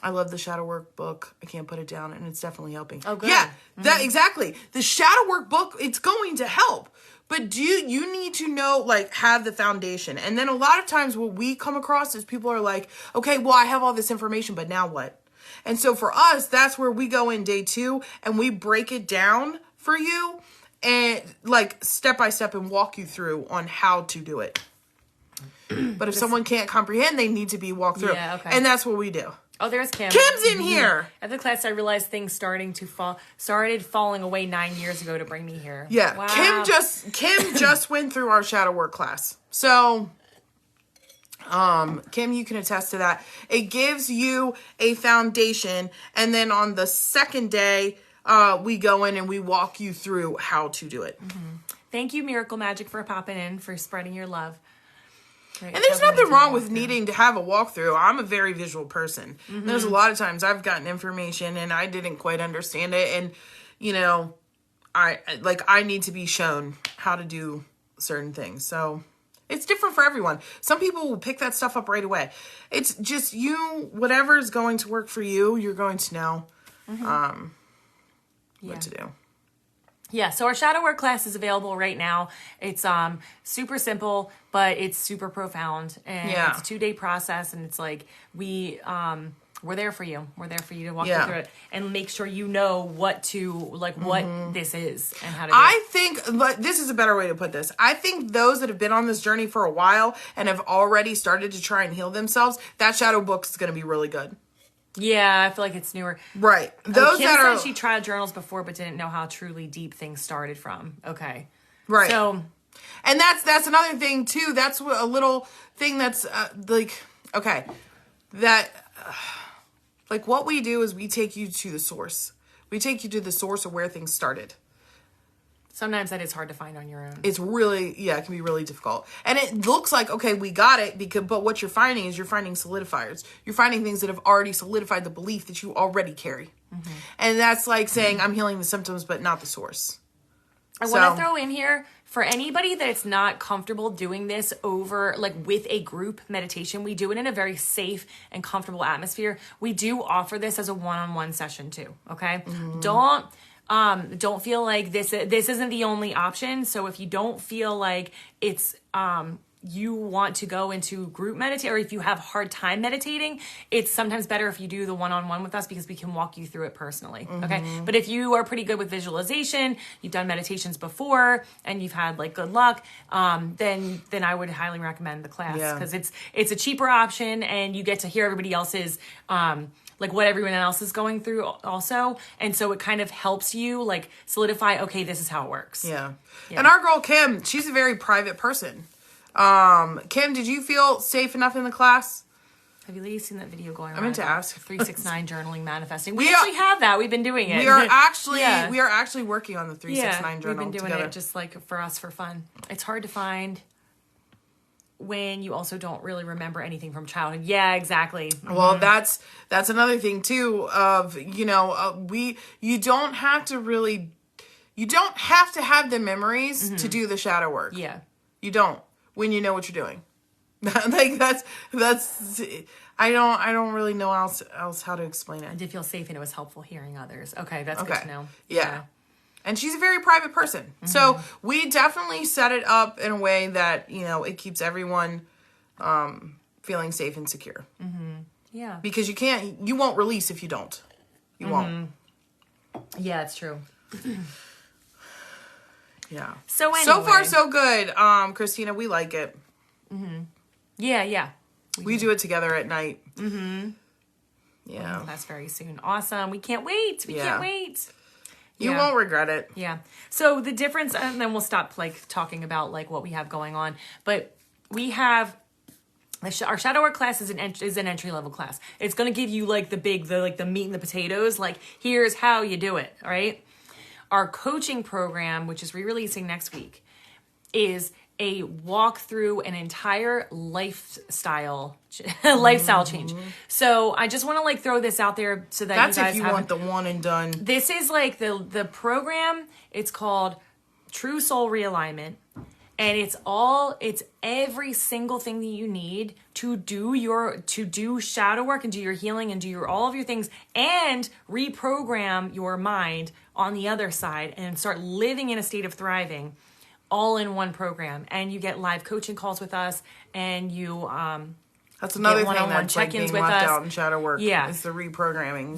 I love the shadow work book. I can't put it down, and it's definitely helping.
Oh, good.
Yeah, that exactly. The shadow work book, it's going to help. But you need to know, like, have the foundation. And then a lot of times what we come across is people are like, okay, well, I have all this information, but now what? And so for us, that's where we go in day 2 and we break it down for you and like step by step and walk you through on how to do it. But if someone can't comprehend, they need to be walked through.
Yeah, okay.
And that's what we do.
Oh, there's Kim.
Kim's in here.
At the class, I realized things started falling away 9 years ago to bring me here.
Yeah.
Wow.
Kim just went through our shadow work class. So Kim, you can attest to that. It gives you a foundation, and then on the second day, we go in and we walk you through how to do it.
Thank you, Miracle Magic, for popping in, for spreading your love. Right,
and there's nothing wrong with needing to have a walkthrough. I'm a very visual person. There's a lot of times I've gotten information and I didn't quite understand it, and I need to be shown how to do certain things. So it's different for everyone. Some people will pick that stuff up right away. It's just whatever is going to work for you, you're going to know what to do.
Yeah, so our shadow work class is available right now. It's super simple, but it's super profound. And it's a 2-day process, and it's like we're there for you. We're there for you to walk you through it and make sure you know what to, like, what this is and how to do it.
I think, this is a better way to put this. I think those that have been on this journey for a while and have already started to try and heal themselves, that shadow book is going to be really good.
Yeah, I feel like it's newer.
Right. Those
Kim
that
said she tried journals before but didn't know how truly deep things started from. Okay.
Right.
So...
And that's another thing, too. That's a little thing that's, okay. That... Like, what we do is we take you to the source. We take you to the source of where things started.
Sometimes that is hard to find on your own.
It's really, it can be really difficult. And it looks like, okay, we got it, but what you're finding is you're finding solidifiers. You're finding things that have already solidified the belief that you already carry. Mm-hmm. And that's like saying, I'm healing the symptoms, but not the source.
I want to throw in here, for anybody that's not comfortable doing this over, like, with a group meditation, we do it in a very safe and comfortable atmosphere. We do offer this as a one-on-one session too, okay? Mm-hmm. Don't feel like this isn't the only option. So if you don't feel like it's, you want to go into group meditate, or if you have a hard time meditating, it's sometimes better if you do the one-on-one with us because we can walk you through it personally. Mm-hmm. Okay. But if you are pretty good with visualization, you've done meditations before and you've had like good luck, then I would highly recommend the class because it's a cheaper option and you get to hear everybody else's, like what everyone else is going through also. And so it kind of helps you like solidify, okay, this is how it works.
Yeah. And our girl, Kim, she's a very private person. Kim, did you feel safe enough in the class?
Have you ladies seen that video going around?
I meant to ask.
369 journaling manifesting. We actually have that. We've been doing it.
We are actually working on the 369 journal.
We've been doing
together.
it just like for us for fun. It's hard to find when you also don't really remember anything from childhood. Yeah, exactly. Mm-hmm.
Well, that's another thing too of, you don't have to have the memories to do the shadow work.
Yeah.
You don't. When you know what you're doing. Like that's I don't really know else how to explain it.
I did feel safe and it was helpful hearing others. Okay, that's good to know.
Yeah. And she's a very private person. Mm-hmm. So we definitely set it up in a way that, it keeps everyone feeling safe and secure.
Mm-hmm. Yeah.
Because you won't release if you don't. You won't.
Yeah, it's true.
Yeah.
So anyway.
So far, so good. Christina, we like it.
Mm-hmm. Yeah.
We do it together at night.
Mm-hmm.
Yeah.
That's very soon. Awesome. We can't wait. We can't wait.
You won't regret it.
Yeah. So the difference, and then we'll stop talking about what we have going on. But we have our shadow work class is an entry level class. It's going to give you the meat and the potatoes. Here's how you do it. All right. Our coaching program, which is re-releasing next week, is a walk through an entire lifestyle change. So I just want to throw this out there so that
that's
you guys
if you want the one and done.
This is the program. It's called True Soul Realignment, and it's every single thing that you need to do shadow work and do your healing and do all of your things and reprogram your mind on the other side and start living in a state of thriving, all in one program. And you get live coaching calls with us, and you
that's another thing that's
check-ins
being
with
left
us.
out in shadow work.
Yeah,
is the reprogramming.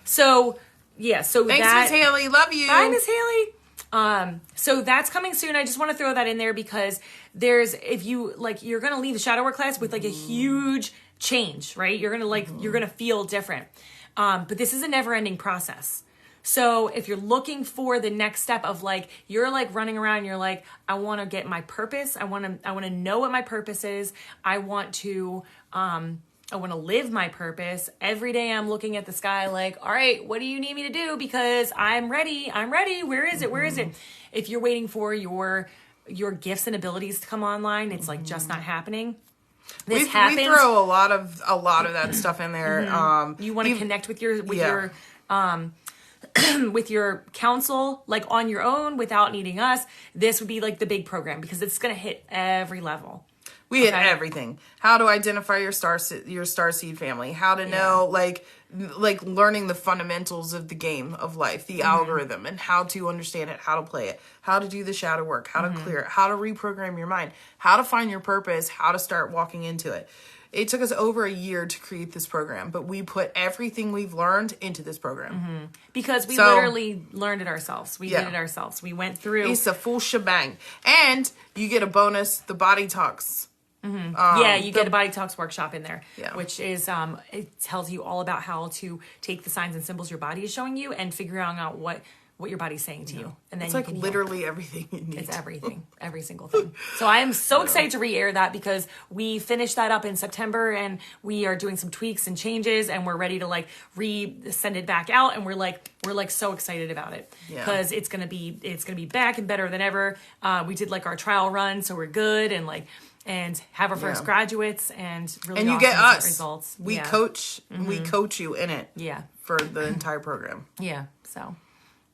So
thanks, Miss Haley. Love you.
Bye, Miss Haley. So that's coming soon. I just want to throw that in there because if you you're going to leave the shadow work class with a huge change, right? You're going to you're going to feel different. But this is a never ending process. So if you're looking for the next step of you're running around, you're I want to get my purpose. I want to know what my purpose is. I want to live my purpose. Every day I'm looking at the sky all right, what do you need me to do? Because I'm ready. Where is it? Where is it? If you're waiting for your gifts and abilities to come online, it's just not happening. This happens.
We throw a lot of that stuff in there.
You want to connect with your with your counsel on your own without needing us. This would be the big program because it's going to hit every level.
We hit everything. How to identify your star seed family. How to know learning the fundamentals of the game of life, the algorithm, and how to understand it, how to play it, how to do the shadow work, how to clear it, how to reprogram your mind, how to find your purpose, how to start walking into it. It took us over a year to create this program, but we put everything we've learned into this program.
Because we literally learned it ourselves. We
Yeah.
did it ourselves. We went through.
It's a full shebang. And you get a bonus, the body talks.
You get a body talks workshop in there,
Yeah.
which is it tells you all about how to take the signs and symbols your body is showing you and figuring out what your body's saying to you, and then
It's
you
like
can heal.
literally everything you need.
It's everything, every single thing. So I am so excited to re-air that because we finished that up in September and we are doing some tweaks and changes and we're ready to like send it back out, and we're like so excited about it because it's gonna be back and better than ever. We did like our trial run, so we're good and have our first graduates and really
And you
awesome
get us
results.
We coach you in it.
Yeah.
For the entire program.
Yeah. So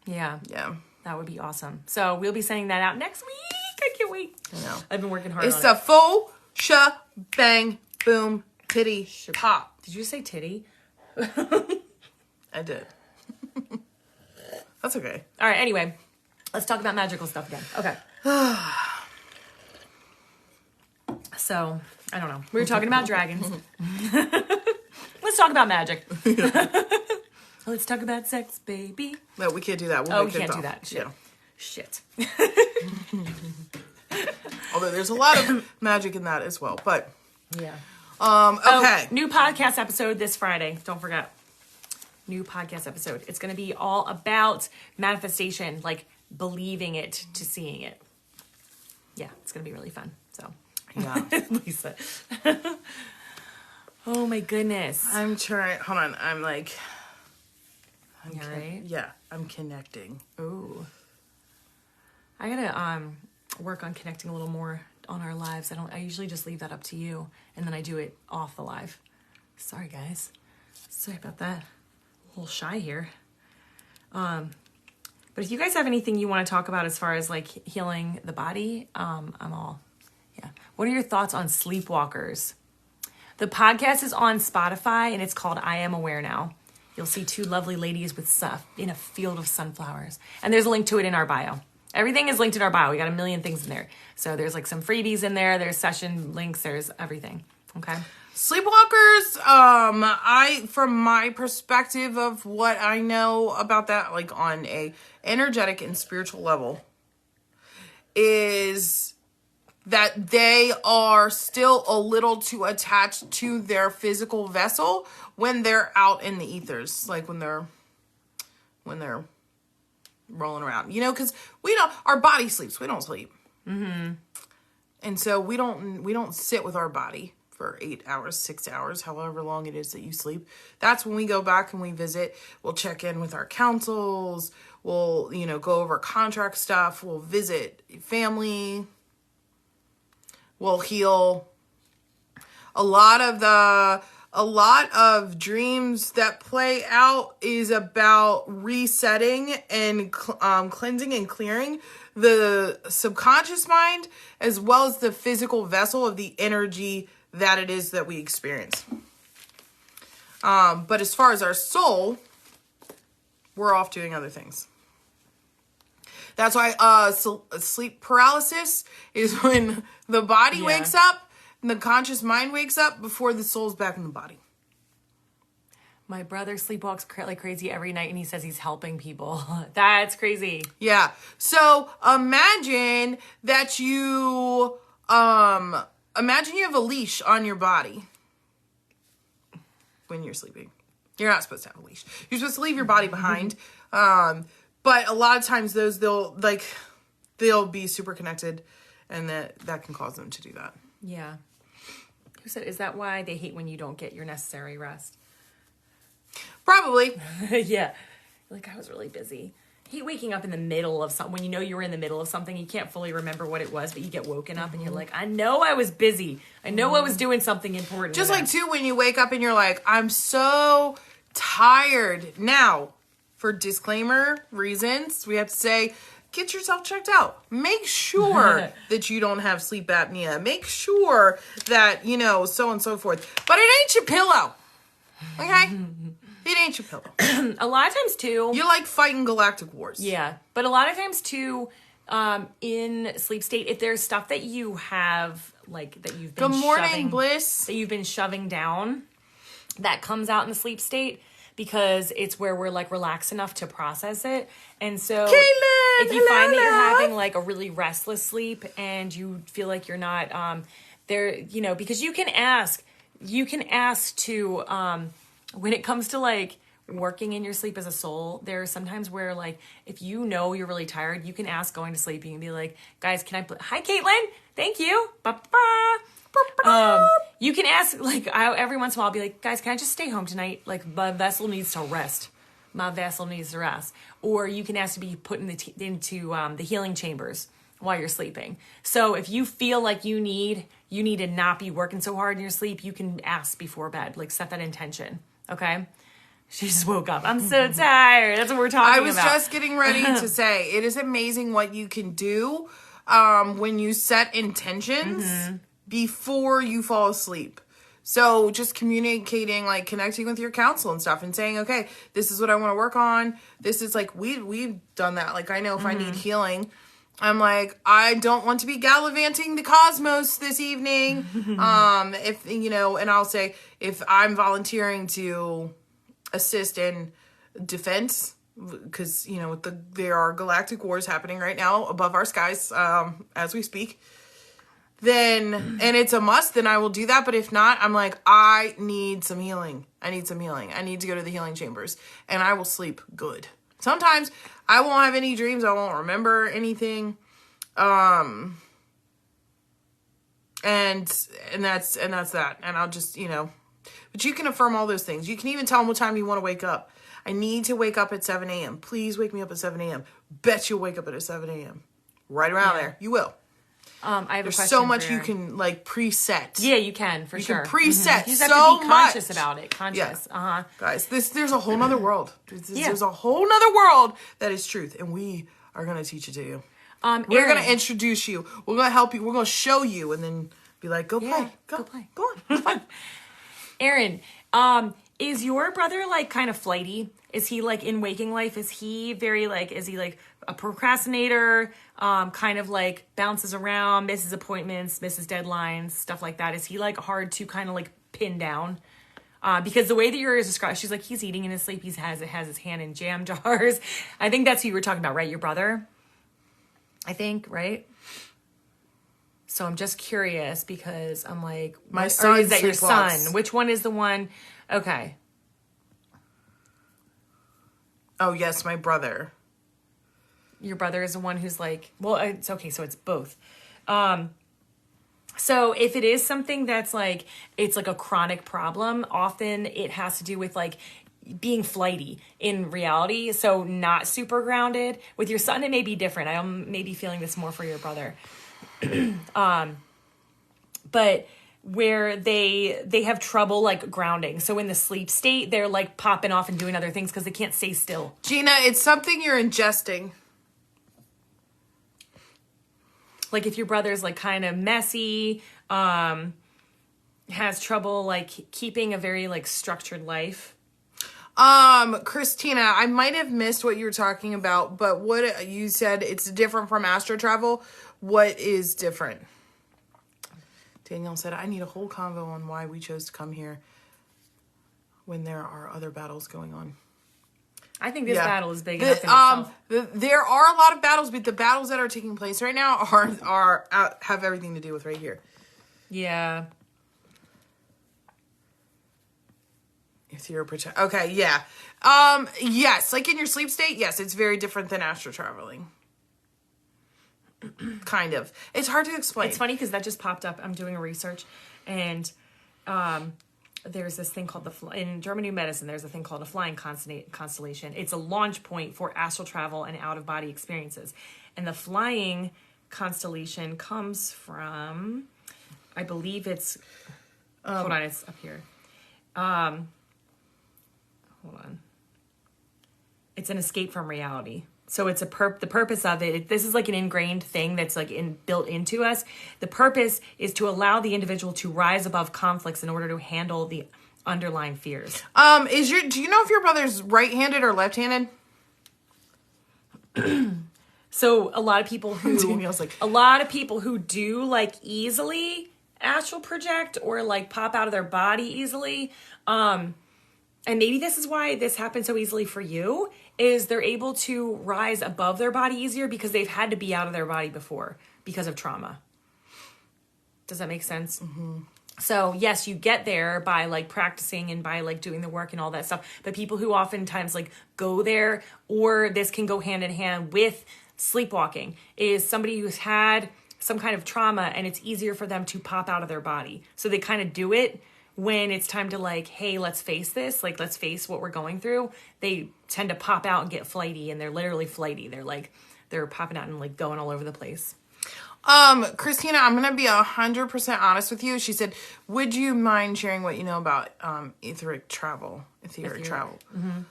yeah.
Yeah.
That would be awesome. So we'll be sending that out next week. I can't wait.
I know.
I've been working hard
It's
on it.
a full bang boom titty pop.
Did you say titty?
I did. That's okay.
All right, anyway. Let's talk about magical stuff again. Okay. So, I don't know. We were talking about dragons. Let's talk about magic. Let's talk about sex, baby.
No, we can't do that. We'll
We
make
can't
it
do
off.
that. Shit.
Yeah.
Shit.
Although there's a lot of magic in that as well. But
Yeah.
okay.
New podcast episode this Friday. Don't forget. New podcast episode. It's going to be all about manifestation, like believing it to seeing it. Yeah, it's going to be really fun. So,
Yeah.
Lisa. Oh my goodness.
I'm trying. Hold on.
Yeah, right?
Yeah, I'm connecting.
Ooh. I gotta work on connecting a little more on our lives. I usually just leave that up to you and then I do it off the live. Sorry guys. Sorry about that. A little shy here. But if you guys have anything you want to talk about as far as like healing the body, I'm all yeah. What are your thoughts on sleepwalkers? The podcast is on Spotify and it's called I Am Aware Now. You'll see two lovely ladies with stuff in a field of sunflowers. And there's a link to it in our bio. Everything is linked in our bio. We got a million things in there. So there's like some freebies in there. There's session links. There's everything. Okay.
Sleepwalkers, from my perspective of what I know about that, like on a energetic and spiritual level, is that they are still a little too attached to their physical vessel when they're out in the ethers, like when they're rolling around, because our body sleeps, we don't sleep. Mm-hmm. And so we don't sit with our body for 8 hours, 6 hours, however long it is that you sleep. That's when we go back and we visit. We'll check in with our councils. We'll, go over contract stuff. We'll visit family. We'll heal. A lot of dreams that play out is about resetting and cleansing and clearing the subconscious mind as well as the physical vessel of the energy that it is that we experience. But as far as our soul, we're off doing other things. That's why sleep paralysis is when the body wakes up and the conscious mind wakes up before the soul's back in the body.
My brother sleepwalks like crazy every night and he says he's helping people. That's crazy.
Yeah. So imagine that you have a leash on your body when you're sleeping. You're not supposed to have a leash. You're supposed to leave your body behind. But a lot of times they'll be super connected and that can cause them to do that.
Yeah. Who said, is that why they hate when you don't get your necessary rest?
Probably.
Yeah. Like, I was really busy. Hate waking up in the middle of something. When you know you were in the middle of something, you can't fully remember what it was, but you get woken up and you're like, I know I was busy. I know I was doing something important.
Just like, too, when you wake up and you're like, I'm so tired. Now, for disclaimer reasons, we have to say, get yourself checked out. Make sure that you don't have sleep apnea. Make sure that, so on and so forth. But it ain't your pillow. Okay? It ain't your pillow.
A lot of times, too.
You're like fighting galactic wars.
Yeah. But a lot of times, too, in sleep state, if there's stuff that you have, like that you've been
Good morning,
shoving,
Bliss.
that you've been shoving down, that comes out in the sleep state, because it's where we're like relaxed enough to process it. And so
Caitlin,
if you find that you're
hello.
having like a really restless sleep and you feel like you're not there, you know, because you can ask to when it comes to like working in your sleep as a soul, there are sometimes where like if you know you're really tired, you can ask going to sleep. You can be like, guys, can I hi Caitlin, thank you, ba-ba. You can ask, like, every once in a while I'll be like, guys, can I just stay home tonight? Like, my vessel needs to rest. My vessel needs to rest. Or you can ask to be put into the healing chambers while you're sleeping. So if you feel like you need to not be working so hard in your sleep, you can ask before bed. Like, set that intention. Okay? She just woke up. I'm so tired. That's what we're talking about.
I was just getting ready to say, it is amazing what you can do when you set intentions before you fall asleep. So just communicating, like connecting with your counsel and stuff and saying, okay, this is what I want to work on. This is like, we've done that. Like, I know if I need healing, I'm like, I don't want to be gallivanting the cosmos this evening. If, you know, and I'll say, if I'm volunteering to assist in defense, because, you know, there are galactic wars happening right now above our skies as we speak, then, and it's a must, then I will do that. But if not, I'm like, I need some healing. I need to go to the healing chambers, and I will sleep good. Sometimes I won't have any dreams. I won't remember anything. And that's that. And I'll just, you know, but you can affirm all those things. You can even tell them what time you want to wake up. I need to wake up at 7 a.m. Please wake me up at 7 a.m. Bet you'll wake up at 7 a.m. Right around there. You will.
I have
There's
a question
so much
for
you can like preset.
Yeah, you can, for sure.
You can preset
You just
so
have to be conscious
much
about it. Conscious.
Yeah. Guys, there's a whole nother world.
Yeah.
There's a whole nother world that is truth, and we are going to teach it to you. We're going to introduce you. We're going to help you. We're going to show you, and then be like, go play. Go play. Go on. It's fine.
Aaron, is your brother like kind of flighty? Is he like in waking life? Is he very like, is he like a procrastinator? Kind of like bounces around, misses appointments, misses deadlines, stuff like that. Is he like hard to kind of like pin down? Because the way that you're described, she's like, he's eating in his sleep. He has his hand in jam jars. I think that's who you were talking about, right? Your brother? I think, right? So I'm just curious because I'm like,
my son,
is that your son? Which one is the one? Okay.
Oh, yes, my brother.
Your brother is the one who's like, well, it's okay. So it's both. So if it is something that's like, it's like a chronic problem, often it has to do with like being flighty in reality. So not super grounded. With your son, it may be different. I'm maybe feeling this more for your brother. But where they have trouble like grounding. So in the sleep state, they're like popping off and doing other things because they can't stay still.
Gina, it's something you're ingesting.
Like if your brother's like kind of messy, has trouble like keeping a very like structured life.
Christina, I might have missed what you were talking about, but what you said, it's different from astro travel. What is different? Danielle said, I need a whole convo on why we chose to come here when there are other battles going on.
I think this battle is big enough in itself.
There are a lot of battles, but the battles that are taking place right now have everything to do with right here.
Yeah.
If you're okay, yeah. Yes, like in your sleep state, yes, it's very different than astro traveling. Kind of. It's hard to explain.
It's funny because that just popped up. I'm doing a research, and there's this thing called in German New Medicine, there's a thing called a flying constellation. It's a launch point for astral travel and out-of-body experiences. And the flying constellation comes from, I believe it's, hold on, it's up here. Hold on. It's an escape from reality. So it's the purpose of it. This is like an ingrained thing that's like built into us. The purpose is to allow the individual to rise above conflicts in order to handle the underlying fears.
Do you know if your brother's right-handed or left-handed?
So a lot of people who
Danielle's like,
a lot of people who do like easily astral project or like pop out of their body easily. And maybe this is why this happens so easily for you, is they're able to rise above their body easier because they've had to be out of their body before because of trauma. Does that make sense? Mm-hmm. So yes, you get there by like practicing and by like doing the work and all that stuff. But people who oftentimes like go there, or this can go hand in hand with sleepwalking, is somebody who's had some kind of trauma and it's easier for them to pop out of their body. So they kind of do it when it's time to like, hey, let's face this, like let's face what we're going through. They tend to pop out and get flighty, and they're literally flighty. They're popping out and like going all over the place.
Christina, I'm going to be 100% honest with you. She said, would you mind sharing what you know about, etheric travel? Mm-hmm.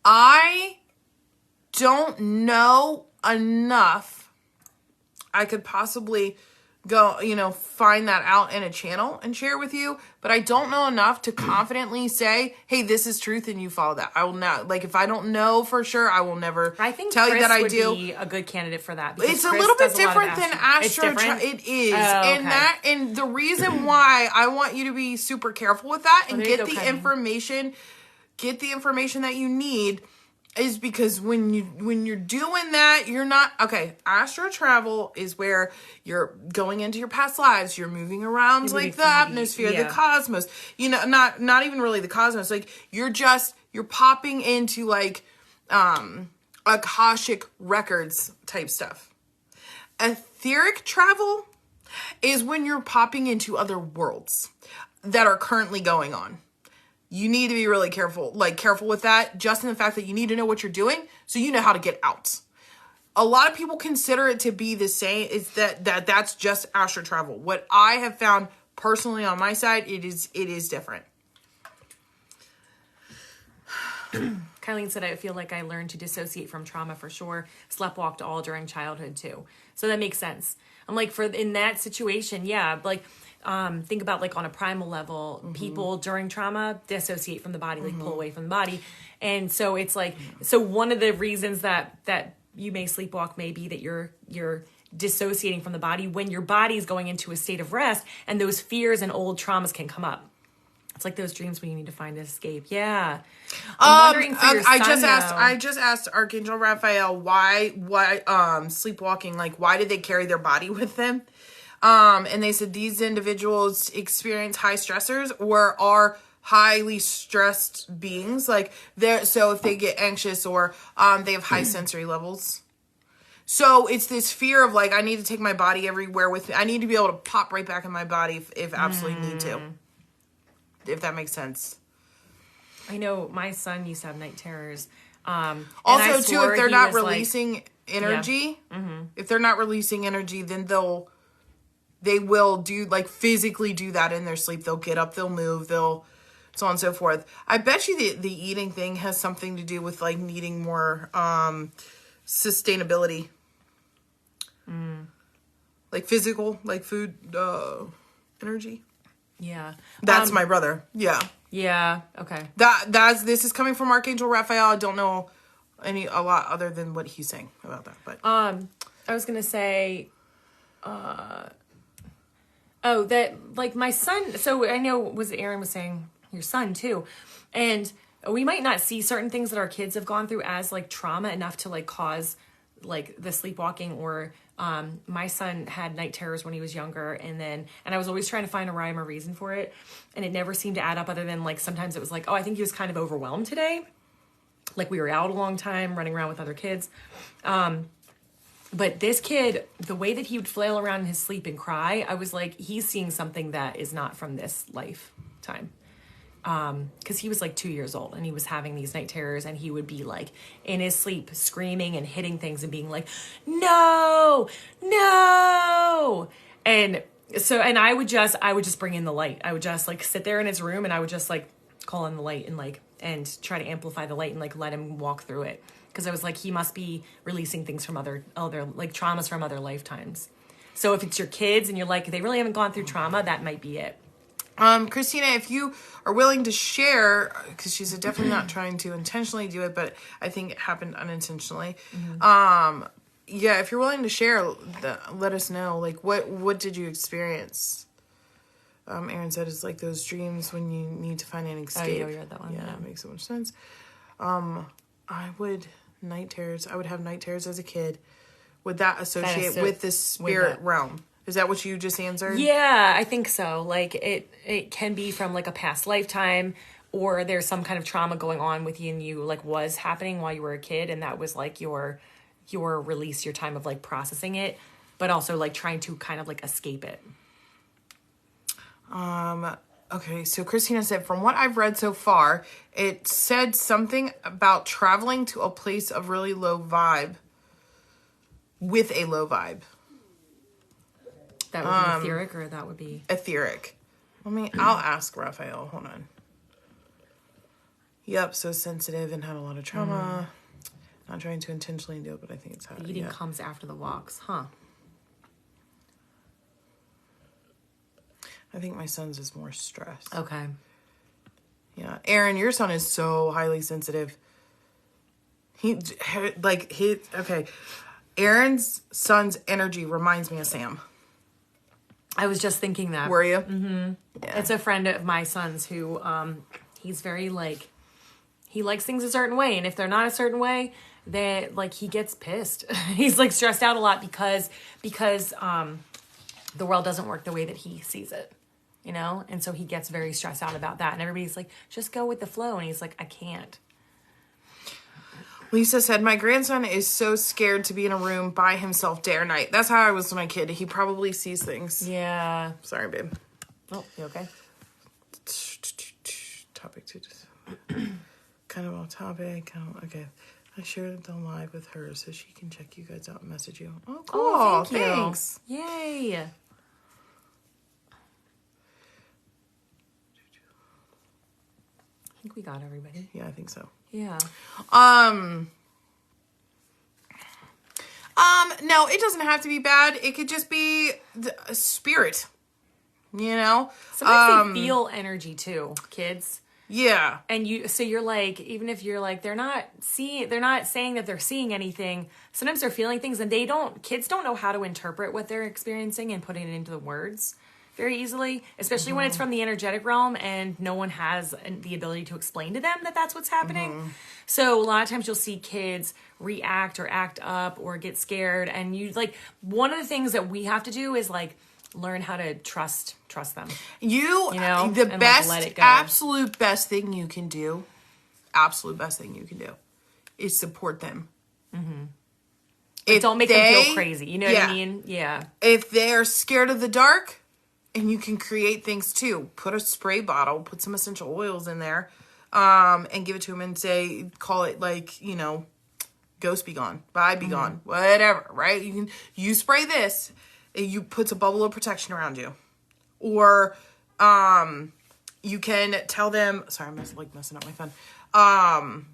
I don't know enough. I could possibly go, find that out in a channel and share with you, but I don't know enough to confidently say, hey, this is truth and you follow that. I will not, like, if I don't know for sure, I will never
I think
tell
Chris
you that I
would
do.
Be a good candidate for that.
It's a little bit different than astro. It is.
Oh, okay.
And the reason why I want you to be super careful with that and get the information that you need is because when you're doing that, you're not okay. Astral travel is where you're going into your past lives. You're moving around like the atmosphere, the cosmos. Not even really the cosmos. Like you're popping into like Akashic records type stuff. Etheric travel is when you're popping into other worlds that are currently going on. You need to be really careful with that, just in the fact that you need to know what you're doing so you know how to get out. A lot of people consider it to be the same, is that's just astral travel. What I have found personally on my side, it is different.
Kylene said, I feel like I learned to dissociate from trauma for sure. Sleptwalked all during childhood too. So that makes sense. I'm like, in that situation, yeah, like, think about like on a primal level, mm-hmm. people during trauma dissociate from the body, like mm-hmm. pull away from the body. And so it's like, so one of the reasons that you may sleepwalk may be that you're dissociating from the body when your body is going into a state of rest, and those fears and old traumas can come up. It's like those dreams when you need to find an escape. Yeah. I'm wondering for your son,
I just asked Archangel Raphael why sleepwalking, like why did they carry their body with them? And they said these individuals experience high stressors or are highly stressed beings. Like so if they get anxious or they have high sensory levels. So it's this fear of like, I need to take my body everywhere with me. I need to be able to pop right back in my body if absolutely need to. If that makes sense.
I know my son used to have night terrors.
Also too, if they're not releasing energy, yeah. mm-hmm. if they're not releasing energy, then they will do like physically do that in their sleep. They'll get up, they'll move, they'll so on and so forth. I bet you the eating thing has something to do with like needing more sustainability. Like physical, like food energy.
Yeah.
That's my brother. Yeah.
Yeah. Okay.
This is coming from Archangel Raphael. I don't know a lot other than what he's saying about that, but
I was going to say that like my son, so I know Aaron was saying your son too. And we might not see certain things that our kids have gone through as like trauma enough to like cause like the sleepwalking, or my son had night terrors when he was younger, and I was always trying to find a rhyme or reason for it, and it never seemed to add up other than like sometimes it was like, oh, I think he was kind of overwhelmed today, like we were out a long time running around with other kids, but this kid, the way that he would flail around in his sleep and cry, I was like, he's seeing something that is not from this lifetime. Because he was like 2 years old and he was having these night terrors, and he would be like in his sleep screaming and hitting things and being like, no. And so, and I would just bring in the light. I would just like sit there in his room and I would just like call in the light and try to amplify the light and like let him walk through it. Cause I was like, he must be releasing things from other like traumas from other lifetimes. So if it's your kids and you're like, they really haven't gone through trauma, that might be it.
Christina, if you are willing to share, because she's definitely not trying to intentionally do it, but I think it happened unintentionally. Mm-hmm. If you're willing to share, let us know. Like, what did you experience? Aaron said it's like those dreams when you need to find an escape.
Oh, you read that one.
Yeah, it makes so much sense. I would have night terrors as a kid. Would that associate with the spirit realm? Is that what you just answered?
Yeah, I think so. Like it can be from like a past lifetime, or there's some kind of trauma going on with you and you like was happening while you were a kid, and that was like your release, your time of like processing it, but also like trying to kind of like escape it.
Okay, so Christina said, from what I've read so far, it said something about traveling to a place of really low vibe with a low vibe.
That would be etheric, or that would be...
Etheric. I'll ask Raphael. Hold on. Yep, so sensitive and had a lot of trauma. Not trying to intentionally do it, but I think it's how
the eating comes after the walks, huh?
I think my son's is more stress.
Okay.
Yeah. Aaron, your son is so highly sensitive. Okay. Aaron's son's energy reminds me of Sam.
I was just thinking that.
Were you?
Mm-hmm. Yeah. It's a friend of my son's who, he's very like, he likes things a certain way. And if they're not a certain way, he gets pissed. He's like stressed out a lot because the world doesn't work the way that he sees it, you know? And so he gets very stressed out about that. And everybody's like, just go with the flow. And he's like, I can't.
Lisa said, my grandson is so scared to be in a room by himself day or night. That's how I was when I was a kid. He probably sees things.
Yeah.
Sorry, babe.
Oh, you okay?
Topic 2. Kind of off topic. Okay. I shared the live with her so she can check you guys out and message you. Oh, cool.
Oh, thank you.
Thanks.
Yay. I think we got everybody.
Yeah, I think so.
Yeah.
No, it doesn't have to be bad. It could just be a spirit, you know?
Sometimes they feel energy too, kids.
Yeah.
And you're like, even if you're like, they're not saying that they're seeing anything. Sometimes they're feeling things, and kids don't know how to interpret what they're experiencing and putting it into the words very easily, especially when it's from the energetic realm and no one has the ability to explain to them that that's what's happening. So a lot of times you'll see kids react or act up or get scared, and one of the things that we have to do is like learn how to trust them. You know,
the
and
best,
let it go.
absolute best thing you can do is support them.
Don't make them feel crazy. You know what I mean? Yeah.
If they're scared of the dark, and you can create things too. Put a spray bottle, put some essential oils in there, and give it to them and call it ghost be gone, vibe be gone, whatever, right? You spray this, and you puts a bubble of protection around you. Or, you can tell them, sorry, I'm messing up my phone.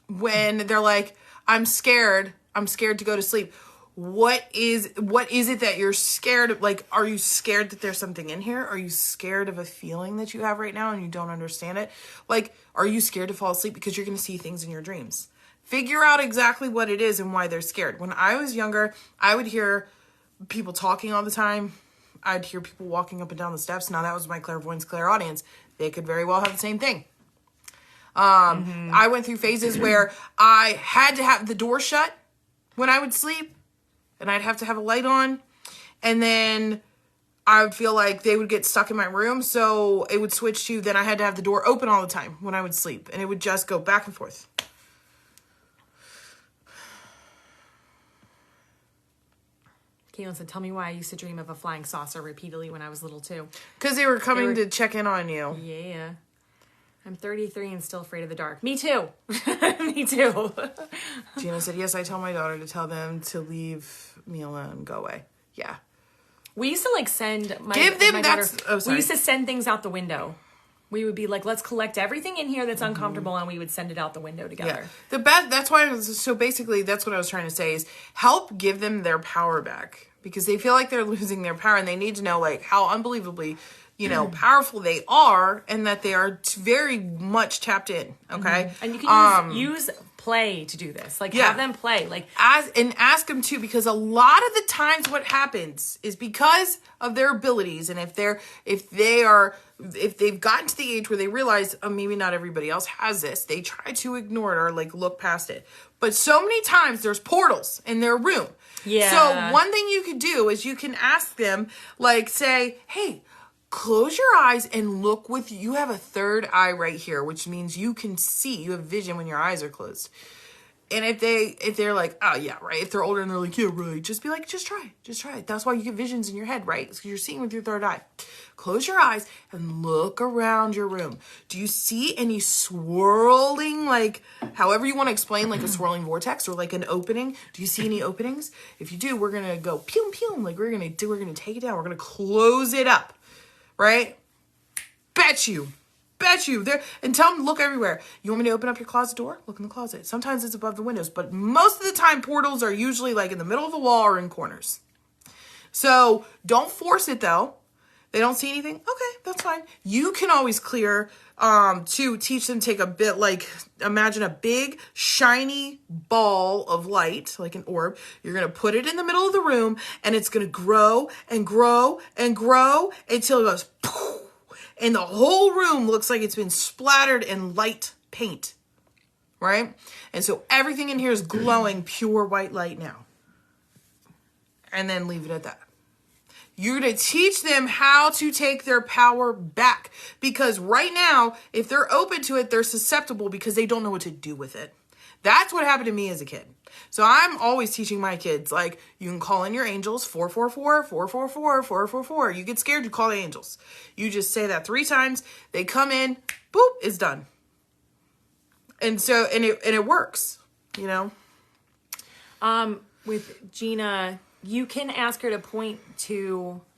When they're like, I'm scared to go to sleep. What is it that you're scared of? Like, are you scared that there's something in here? Are you scared of a feeling that you have right now and you don't understand it? Like, are you scared to fall asleep because you're going to see things in your dreams? Figure out exactly what it is and why they're scared. When I was younger, I would hear people talking all the time. I'd hear people walking up and down the steps. Now, that was my clairvoyance, clairaudience. They could very well have the same thing. I went through phases where I had to have the door shut when I would sleep. And I'd have to have a light on. And then I would feel like they would get stuck in my room. So it would switch to, then I had to have the door open all the time when I would sleep. And it would just go back and forth.
Caitlin said, tell me why I used to dream of a flying saucer repeatedly when I was little too.
Because they were coming to check in on you.
Yeah. I'm 33 and still afraid of the dark. Me too. Me too.
Gina said, yes, I tell my daughter to tell them to leave me alone and go away. Yeah.
We used to send my daughter, we used to send things out the window. We would be like, let's collect everything in here that's uncomfortable, and we would send it out the window together.
Yeah. That's why, so basically that's what I was trying to say is help give them their power back, because they feel like they're losing their power, and they need to know how unbelievably powerful they are, and that they are very much tapped in. Okay.
And you can use play to do this. Like,
Yeah.
have them play. Like,
ask them too, because a lot of the times what happens is because of their abilities, and if they've gotten to the age where they realize, oh, maybe not everybody else has this, they try to ignore it or like look past it. But so many times there's portals in their room.
Yeah.
So one thing you could do is you can ask them, like, say, hey, close your eyes and look with, you have a third eye right here, which means you can see, you have vision when your eyes are closed. And if they're like, oh yeah, right. If they're older and they're like, yeah, right. Just be like, just try it. That's why you get visions in your head, right? It's because you're seeing with your third eye. Close your eyes and look around your room. Do you see any swirling, like, however you want to explain, like a swirling vortex or like an opening? Do you see any openings? If you do, we're going to go pew, pew. Like we're going to take it down. We're going to close it up, right? Bet you there, and tell them, look everywhere. You want me to open up your closet door? Look in the closet. Sometimes it's above the windows, but most of the time portals are usually like in the middle of the wall or in corners. So don't force it though. They don't see anything. Okay, that's fine. You can always clear, to teach them, take a bit, like imagine a big shiny ball of light, like an orb. You're going to put it in the middle of the room and it's going to grow and grow and grow until it goes poof. And the whole room looks like it's been splattered in light paint, right? And so everything in here is glowing pure white light now. And then leave it at that. You're going to teach them how to take their power back. Because right now, if they're open to it, they're susceptible because they don't know what to do with it. That's what happened to me as a kid. So I'm always teaching my kids, like, you can call in your angels, 444, 444, 444. You get scared, you call the angels. You just say that 3 times. They come in, boop, it's done. And so, and it works, you know?
With Gina, you can ask her to point,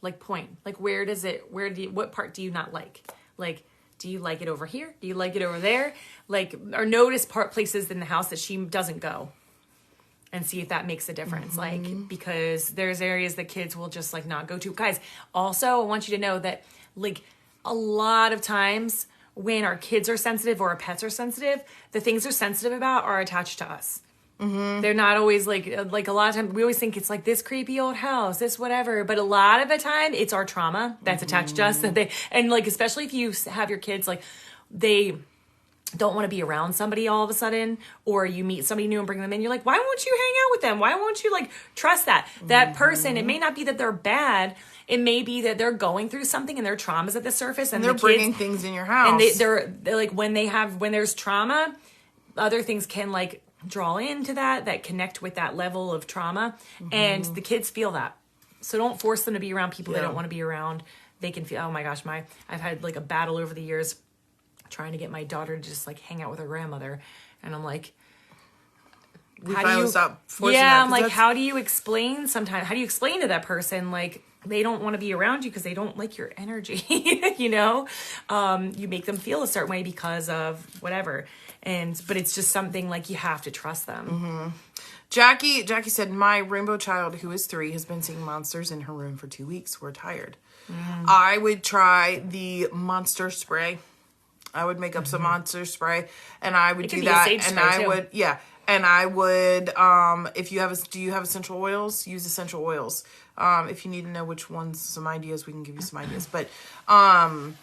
like, what part do you not like? Like, do you like it over here? Do you like it over there? Like, or notice places in the house that she doesn't go and see if that makes a difference. Like, because there's areas that kids will just like not go to. Guys, also, I want you to know that like a lot of times when our kids are sensitive or our pets are sensitive, the things they're sensitive about are attached to us. They're not always like a lot of times we always think it's like this creepy old house, this whatever, but a lot of the time it's our trauma that's attached to us and like, especially if you have your kids, like they don't want to be around somebody all of a sudden, or you meet somebody new and bring them in. You're like, why won't you hang out with them? Why won't you like trust that person? It may not be that they're bad. It may be that they're going through something and their trauma's at the surface, and
they're bringing things in your house.
And they're like, when there's trauma, other things can like draw into that connect with that level of trauma, and the kids feel that. So don't force them to be around people they don't want to be around. They can feel, oh my gosh, I've had like a battle over the years trying to get my daughter to just like hang out with her grandmother, and I'm like, how do you explain to that person, like, they don't want to be around you because they don't like your energy, you know? You make them feel a certain way because of whatever. But it's just something like you have to trust them.
Jackie said, my rainbow child, who is 3, has been seeing monsters in her room for 2 weeks. We're tired. I would try the monster spray. I would make up some monster spray, and I would do that. And I would, and I would, do you have essential oils? Use essential oils. If you need to know which ones, some ideas, we can give you some ideas. But, I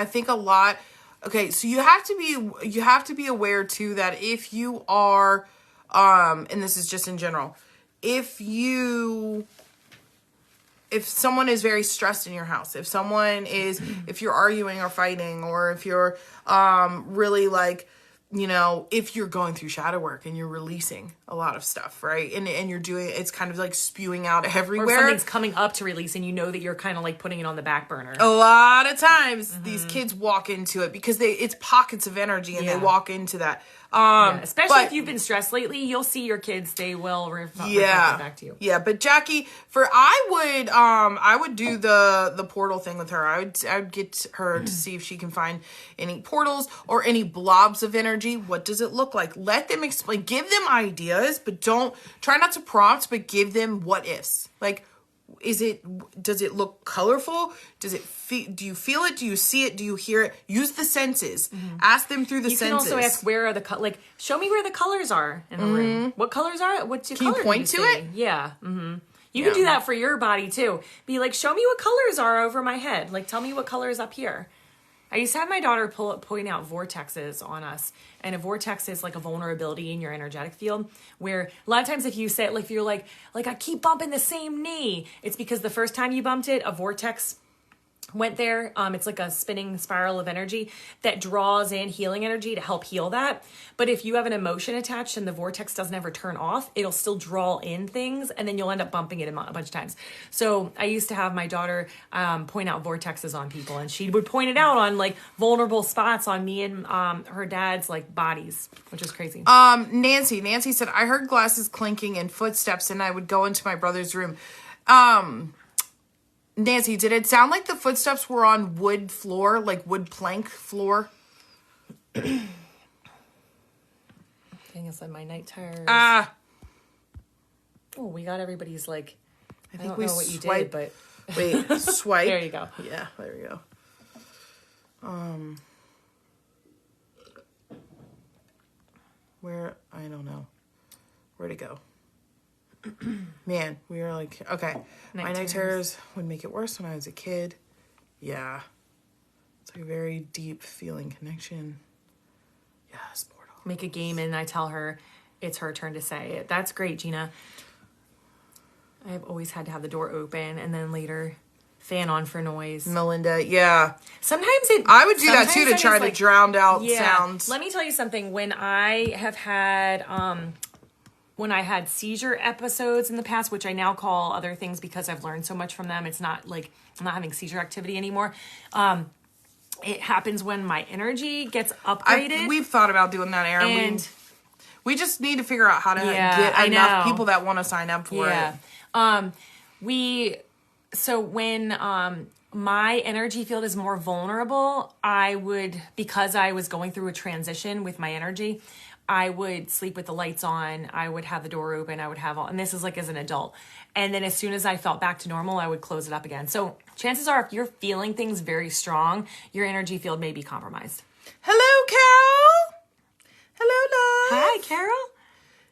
think a lot. Okay, so you have to be aware too that if you are, and this is just in general, if someone is very stressed in your house, if you're arguing or fighting, or if you're really like, you know, if you're going through shadow work and you're releasing a lot of stuff, right? And you're doing, it's kind of like spewing out everywhere.
Or something's coming up to release and you know that you're kind of like putting it on the back burner.
A lot of times these kids walk into it because it's pockets of energy and they walk into that.
Especially if you've been stressed lately, you'll see your kids, they will reflect it back to you.
Yeah, but Jackie, I would do the portal thing with her. I would get her to see if she can find any portals or any blobs of energy. What does it look like? Let them explain, give them ideas, but try not to prompt, but give them what ifs. Like, does it look colorful? Do you feel it? Do you see it? Do you hear it? Use the senses. Ask them through the senses.
You can also ask where are show me where the colors are in the room. What colors are it? What's your color?
Can you point to it?
Yeah. You can do that for your body too. Be like, show me what colors are over my head. Like, tell me what color is up here. I used to have my daughter point out vortexes on us. And a vortex is like a vulnerability in your energetic field where a lot of times if you say it, like if you're like I keep bumping the same knee, it's because the first time you bumped it, a vortex went there. It's like a spinning spiral of energy that draws in healing energy to help heal that. But if you have an emotion attached and the vortex doesn't ever turn off, it'll still draw in things and then you'll end up bumping it a bunch of times. So I used to have my daughter point out vortexes on people, and she would point it out on like vulnerable spots on me and her dad's like bodies, which is crazy.
Nancy said, I heard glasses clinking and footsteps and I would go into my brother's room. Nancy, did it sound like the footsteps were on wood floor, like wood plank floor?
Dang, I said my night terrors. Oh, we got everybody's like. I think we know what you did, but
wait, swipe.
There you go.
Yeah, there we go. Where I don't know where to go. Man, we were like, okay. My night terrors would make it worse when I was a kid. Yeah. It's like a very deep feeling connection. Yes, portal.
Make a game and I tell her it's her turn to say it. That's great, Gina. I've always had to have the door open and then later fan on for noise.
Melinda, yeah.
I
would do that too to try to drown out sounds.
Let me tell you something. When I have had when I had seizure episodes in the past, which I now call other things because I've learned so much from them, it's not like I'm not having seizure activity anymore. It happens when my energy gets upgraded.
We've thought about doing that, Aaron. And we just need to figure out how to get enough people that want to sign up for it.
So when my energy field is more vulnerable, because I was going through a transition with my energy, I would sleep with the lights on. I would have the door open. I would have and this is like as an adult. And then as soon as I felt back to normal, I would close it up again. So chances are if you're feeling things very strong, your energy field may be compromised.
Hello, Carol. Hello, love.
Hi, Carol.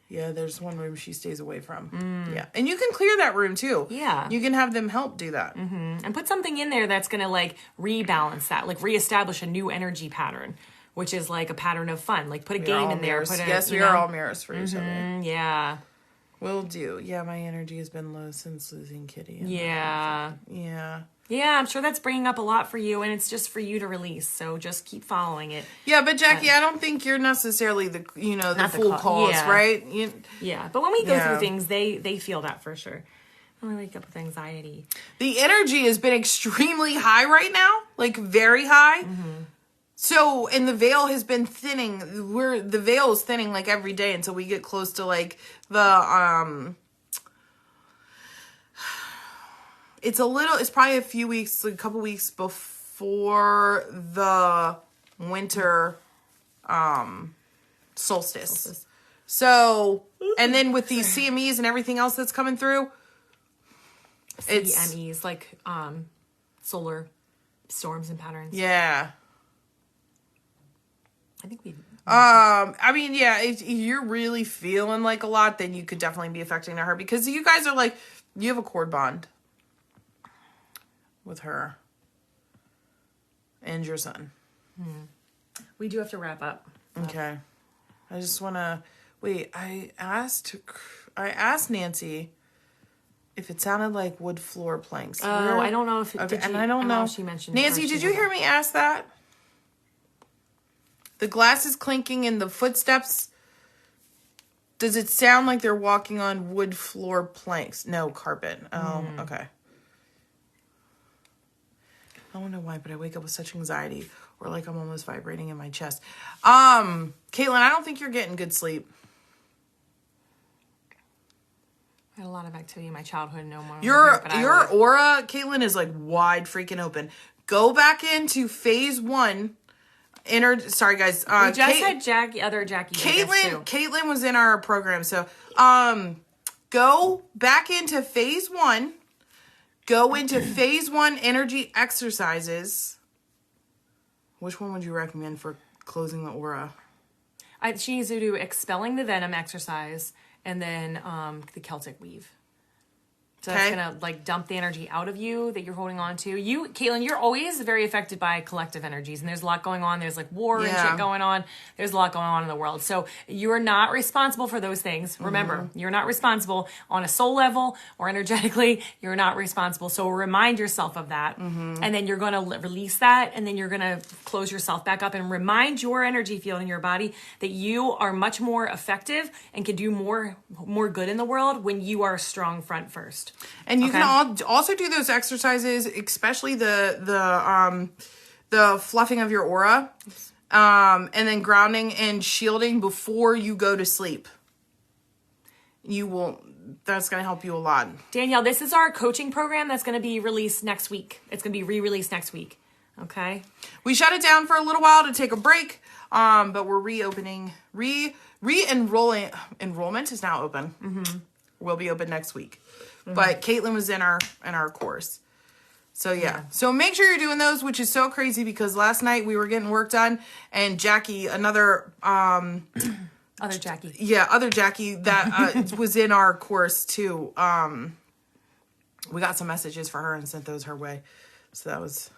Yeah, there's one room she stays away from. Yeah. And you can clear that room too.
Yeah.
You can have them help do that.
And put something in there that's going to like rebalance that, like reestablish a new energy pattern, which is like a pattern of fun. Like put a game in there.
Yes, we are all mirrors for each other.
Yeah.
Will do. Yeah, my energy has been low since losing Kitty.
Yeah.
Yeah.
Yeah, I'm sure that's bringing up a lot for you, and it's just for you to release. So just keep following it.
Yeah, but Jackie, I don't think you're necessarily the full cause, right?
Yeah, but when we go through things, they feel that for sure. When we wake up with anxiety,
the energy has been extremely high right now, like very high. So, and the veil has been thinning. The veil is thinning like every day until we get close to like the it's probably a few weeks, like a couple weeks before the winter solstice. So, and then with these CMEs and everything else that's coming through,
CMEs like solar storms and patterns.
Yeah.
I think we.
I mean, yeah, if you're really feeling like a lot, then you could definitely be affecting her because you guys are like, you have a cord bond with her and your son.
We do have to wrap up.
Okay. I just want to wait. I asked Nancy if it sounded like wood floor planks.
I don't know if it,
okay, I don't know.
She mentioned
Nancy, did you hear me ask that? The glasses clinking and the footsteps. Does it sound like they're walking on wood floor planks? No, carpet. Oh, okay. I don't know why, but I wake up with such anxiety or like I'm almost vibrating in my chest. Caitlin, I don't think you're getting good sleep.
I had a lot of activity in my childhood. No more.
Your aura, Caitlin, is like wide freaking open. Go back into phase 1. Sorry guys.
We just had Jackie.
Caitlin was in our program, so go back into phase 1. Go into phase 1 energy exercises. Which one would you recommend for closing the aura?
She needs to do expelling the venom exercise and then the Celtic weave. So that's going to like dump the energy out of you that you're holding on to. You, Caitlin, you're always very affected by collective energies. And there's a lot going on. There's like war and shit going on. There's a lot going on in the world. So you're not responsible for those things. Remember, you're not responsible on a soul level or energetically. You're not responsible. So remind yourself of that. And then you're going to release that. And then you're going to close yourself back up and remind your energy field in your body that you are much more effective and can do more good in the world when you are a strong front first.
And you can also do those exercises, especially the fluffing of your aura, and then grounding and shielding before you go to sleep. That's going to help you a lot.
Danielle, this is our coaching program that's going to be released next week. It's going to be re-released next week. Okay.
We shut it down for a little while to take a break, but we're reopening. Enrollment is now open. Will be open next week. But Caitlin was in our course. So yeah. So make sure you're doing those, which is so crazy because last night we were getting work done and Jackie, other Jackie. Yeah, other Jackie that was in our course too. We got some messages for her and sent those her way. So that was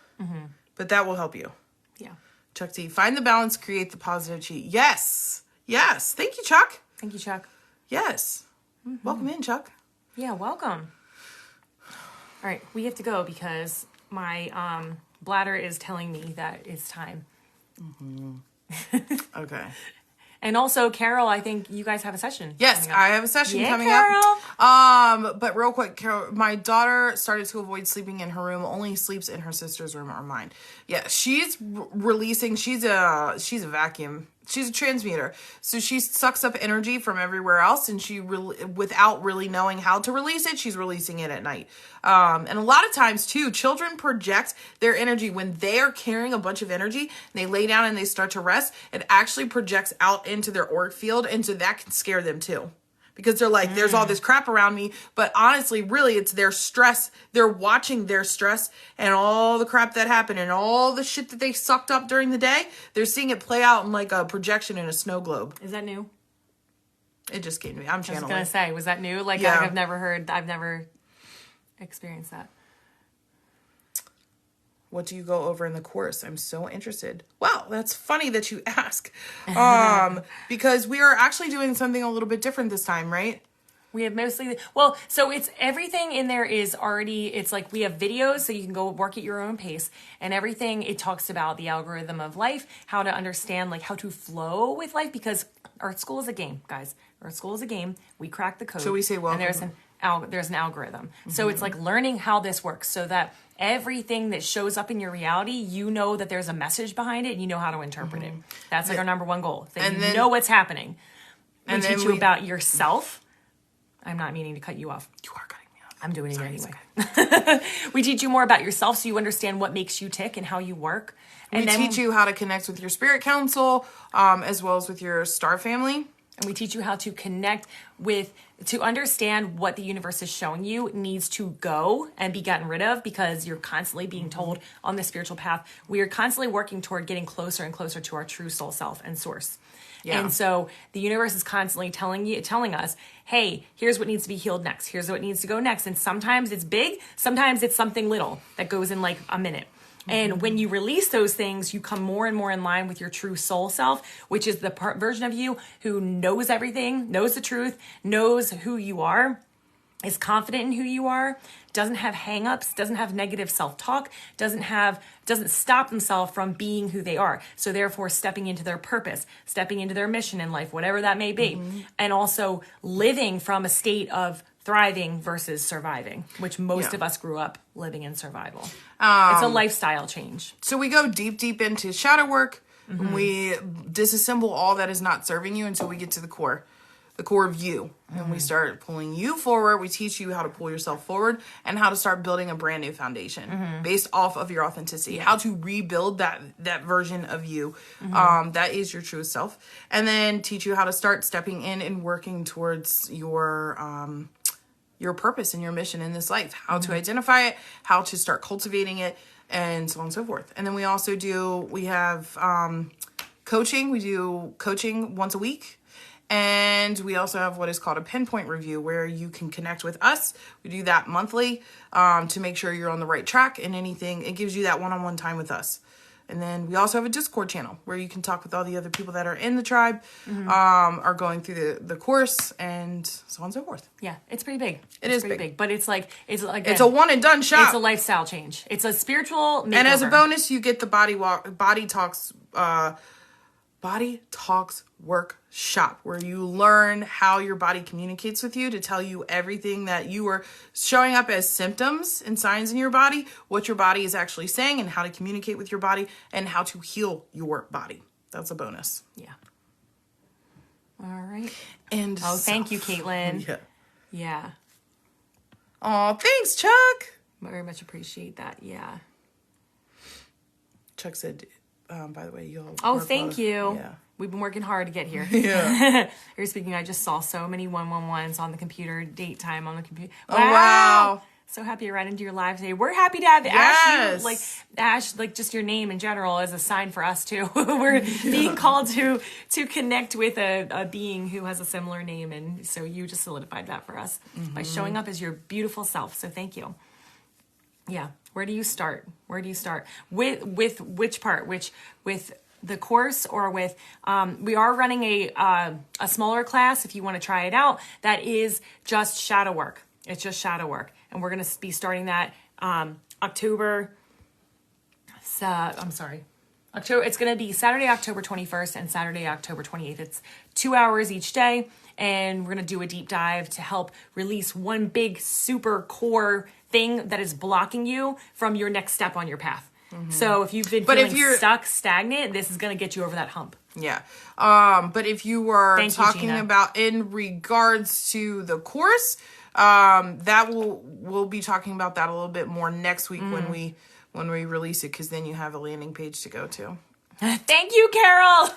but that will help you.
Yeah.
Chuck T. Find the balance, create the positive chi. Yes. Yes. Thank you, Chuck.
Thank you, Chuck.
Yes. Welcome in, Chuck.
Yeah, welcome. All right, we have to go because my bladder is telling me that it's time.
Okay.
And also, Carol, I think you guys have a session.
Yes, I have a session coming
Carol.
up. But real quick, Carol, my daughter started to avoid sleeping in her room, only sleeps in her sister's room or mine. Yeah, she's releasing, she's a vacuum. She's a transmuter. So she sucks up energy from everywhere else and without really knowing how to release it, she's releasing it at night. And a lot of times too, children project their energy when they are carrying a bunch of energy and they lay down and they start to rest, it actually projects out into their auric field. And so that can scare them too. Because they're like, there's all this crap around me. But honestly, really, it's their stress. They're watching their stress and all the crap that happened and all the shit that they sucked up during the day. They're seeing it play out in like a projection in a snow globe.
Is that new?
It just came to me. I'm channeling.
I was going to say, was that new? Like, yeah. I've never experienced that.
What do you go over in the course? I'm so interested. Wow, that's funny that you ask. Because we are actually doing something a little bit different this time, right?
We have so it's everything in there is already, it's like we have videos so you can go work at your own pace and everything. It talks about the algorithm of life, how to understand, like how to flow with life because Earth School is a game, guys. Earth School is a game. We crack the code.
So we say welcome.
And there's an algorithm. So it's like learning how this works so that everything that shows up in your reality, you know that there's a message behind it and you know how to interpret it. That's like our number one goal. That you know what's happening. We teach you about yourself. I'm not meaning to cut you off.
You are cutting me off.
I'm doing it anyway. We teach you more about yourself so you understand what makes you tick and how you work. And
we teach you how to connect with your spirit council, as well as with your star family.
And we teach you how to connect to understand what the universe is showing you needs to go and be gotten rid of because you're constantly being told on the spiritual path. We are constantly working toward getting closer and closer to our true soul self and source. Yeah. And so the universe is constantly telling us, hey, here's what needs to be healed next. Here's what needs to go next. And sometimes it's big. Sometimes it's something little that goes in like a minute. And when you release those things, you come more and more in line with your true soul self, which is the version of you who knows everything, knows the truth, knows who you are, is confident in who you are, doesn't have hangups, doesn't have negative self-talk, doesn't stop themselves from being who they are. So therefore stepping into their purpose, stepping into their mission in life, whatever that may be. And also living from a state of thriving versus surviving, which most of us grew up living in survival. It's a lifestyle change.
So we go deep into shadow work. We disassemble all that is not serving you until we get to the core of you. And we start pulling you forward. We teach you how to pull yourself forward and how to start building a brand new foundation based off of your authenticity, how to rebuild that version of you. That is your truest self. And then teach you how to start stepping in and working towards your your purpose and your mission in this life, how to identify it, how to start cultivating it, and so on and so forth. And then we also we have coaching. We do coaching once a week. And we also have what is called a pinpoint review, where you can connect with us. We do that monthly to make sure you're on the right track and anything. It gives you that one-on-one time with us. And then we also have a Discord channel where you can talk with all the other people that are in the tribe, are going through the course, and so on and so forth.
Yeah, it's pretty big.
It's
pretty big. But it's like,
it's a one and done shop.
It's a lifestyle change. It's a spiritual makeover.
And as a bonus, you get the Body Talks workshop, where you learn how your body communicates with you to tell you everything that you are showing up as symptoms and signs in your body, what your body is actually saying, and how to communicate with your body and how to heal your body. That's a bonus.
Yeah. All right.
And
thank you, Caitlin.
Yeah.
Yeah.
Oh, thanks, Chuck.
Very much appreciate that. Yeah.
Chuck said, by the way, you'll...
Oh, thank you.
Yeah.
We've been working hard to get here.
Yeah.
You're speaking, I just saw so many 111s on the computer, date time on the computer.
Wow. Oh, wow.
So happy you're right into your live today. We're happy to have Ash, like just your name in general is a sign for us too. We're being called to connect with a being who has a similar name. And so you just solidified that for us by showing up as your beautiful self. So thank you. Yeah. Where do you start? With which part? With the course or with, we are running a smaller class if you want to try it out. That is just shadow work. It's just shadow work. And we're going to be starting that October. It's going to be Saturday, October 21st and Saturday, October 28th. It's 2 hours each day. And we're going to do a deep dive to help release one big super core thing that is blocking you from your next step on your path. So if you've been feeling stuck, stagnant, this is going to get you over that hump.
Yeah. But if you were talking about in regards to the course, that we'll be talking about that a little bit more next week when we release it, because then you have a landing page to go to.
Thank you, Carol.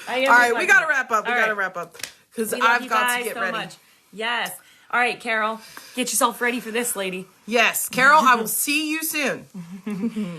All right, we got to wrap up. We got to wrap up because I've got to get ready. Much.
Yes. All right, Carol, get yourself ready for this, lady.
Yes, Carol, I will see you soon.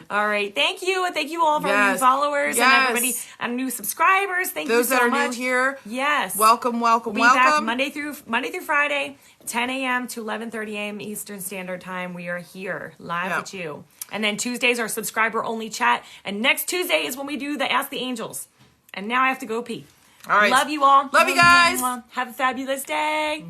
All right, thank you. And thank you all for our new followers and everybody and new subscribers. Thank you so much. Those that are new
here.
Yes.
Welcome.
We'll be back Monday through Friday, 10 a.m. to 11:30 a.m. Eastern Standard Time. We are here live with you. And then Tuesdays are subscriber-only chat. And next Tuesday is when we do the Ask the Angels. And now I have to go pee.
All right.
Love you all.
Love you guys.
Have a fabulous day.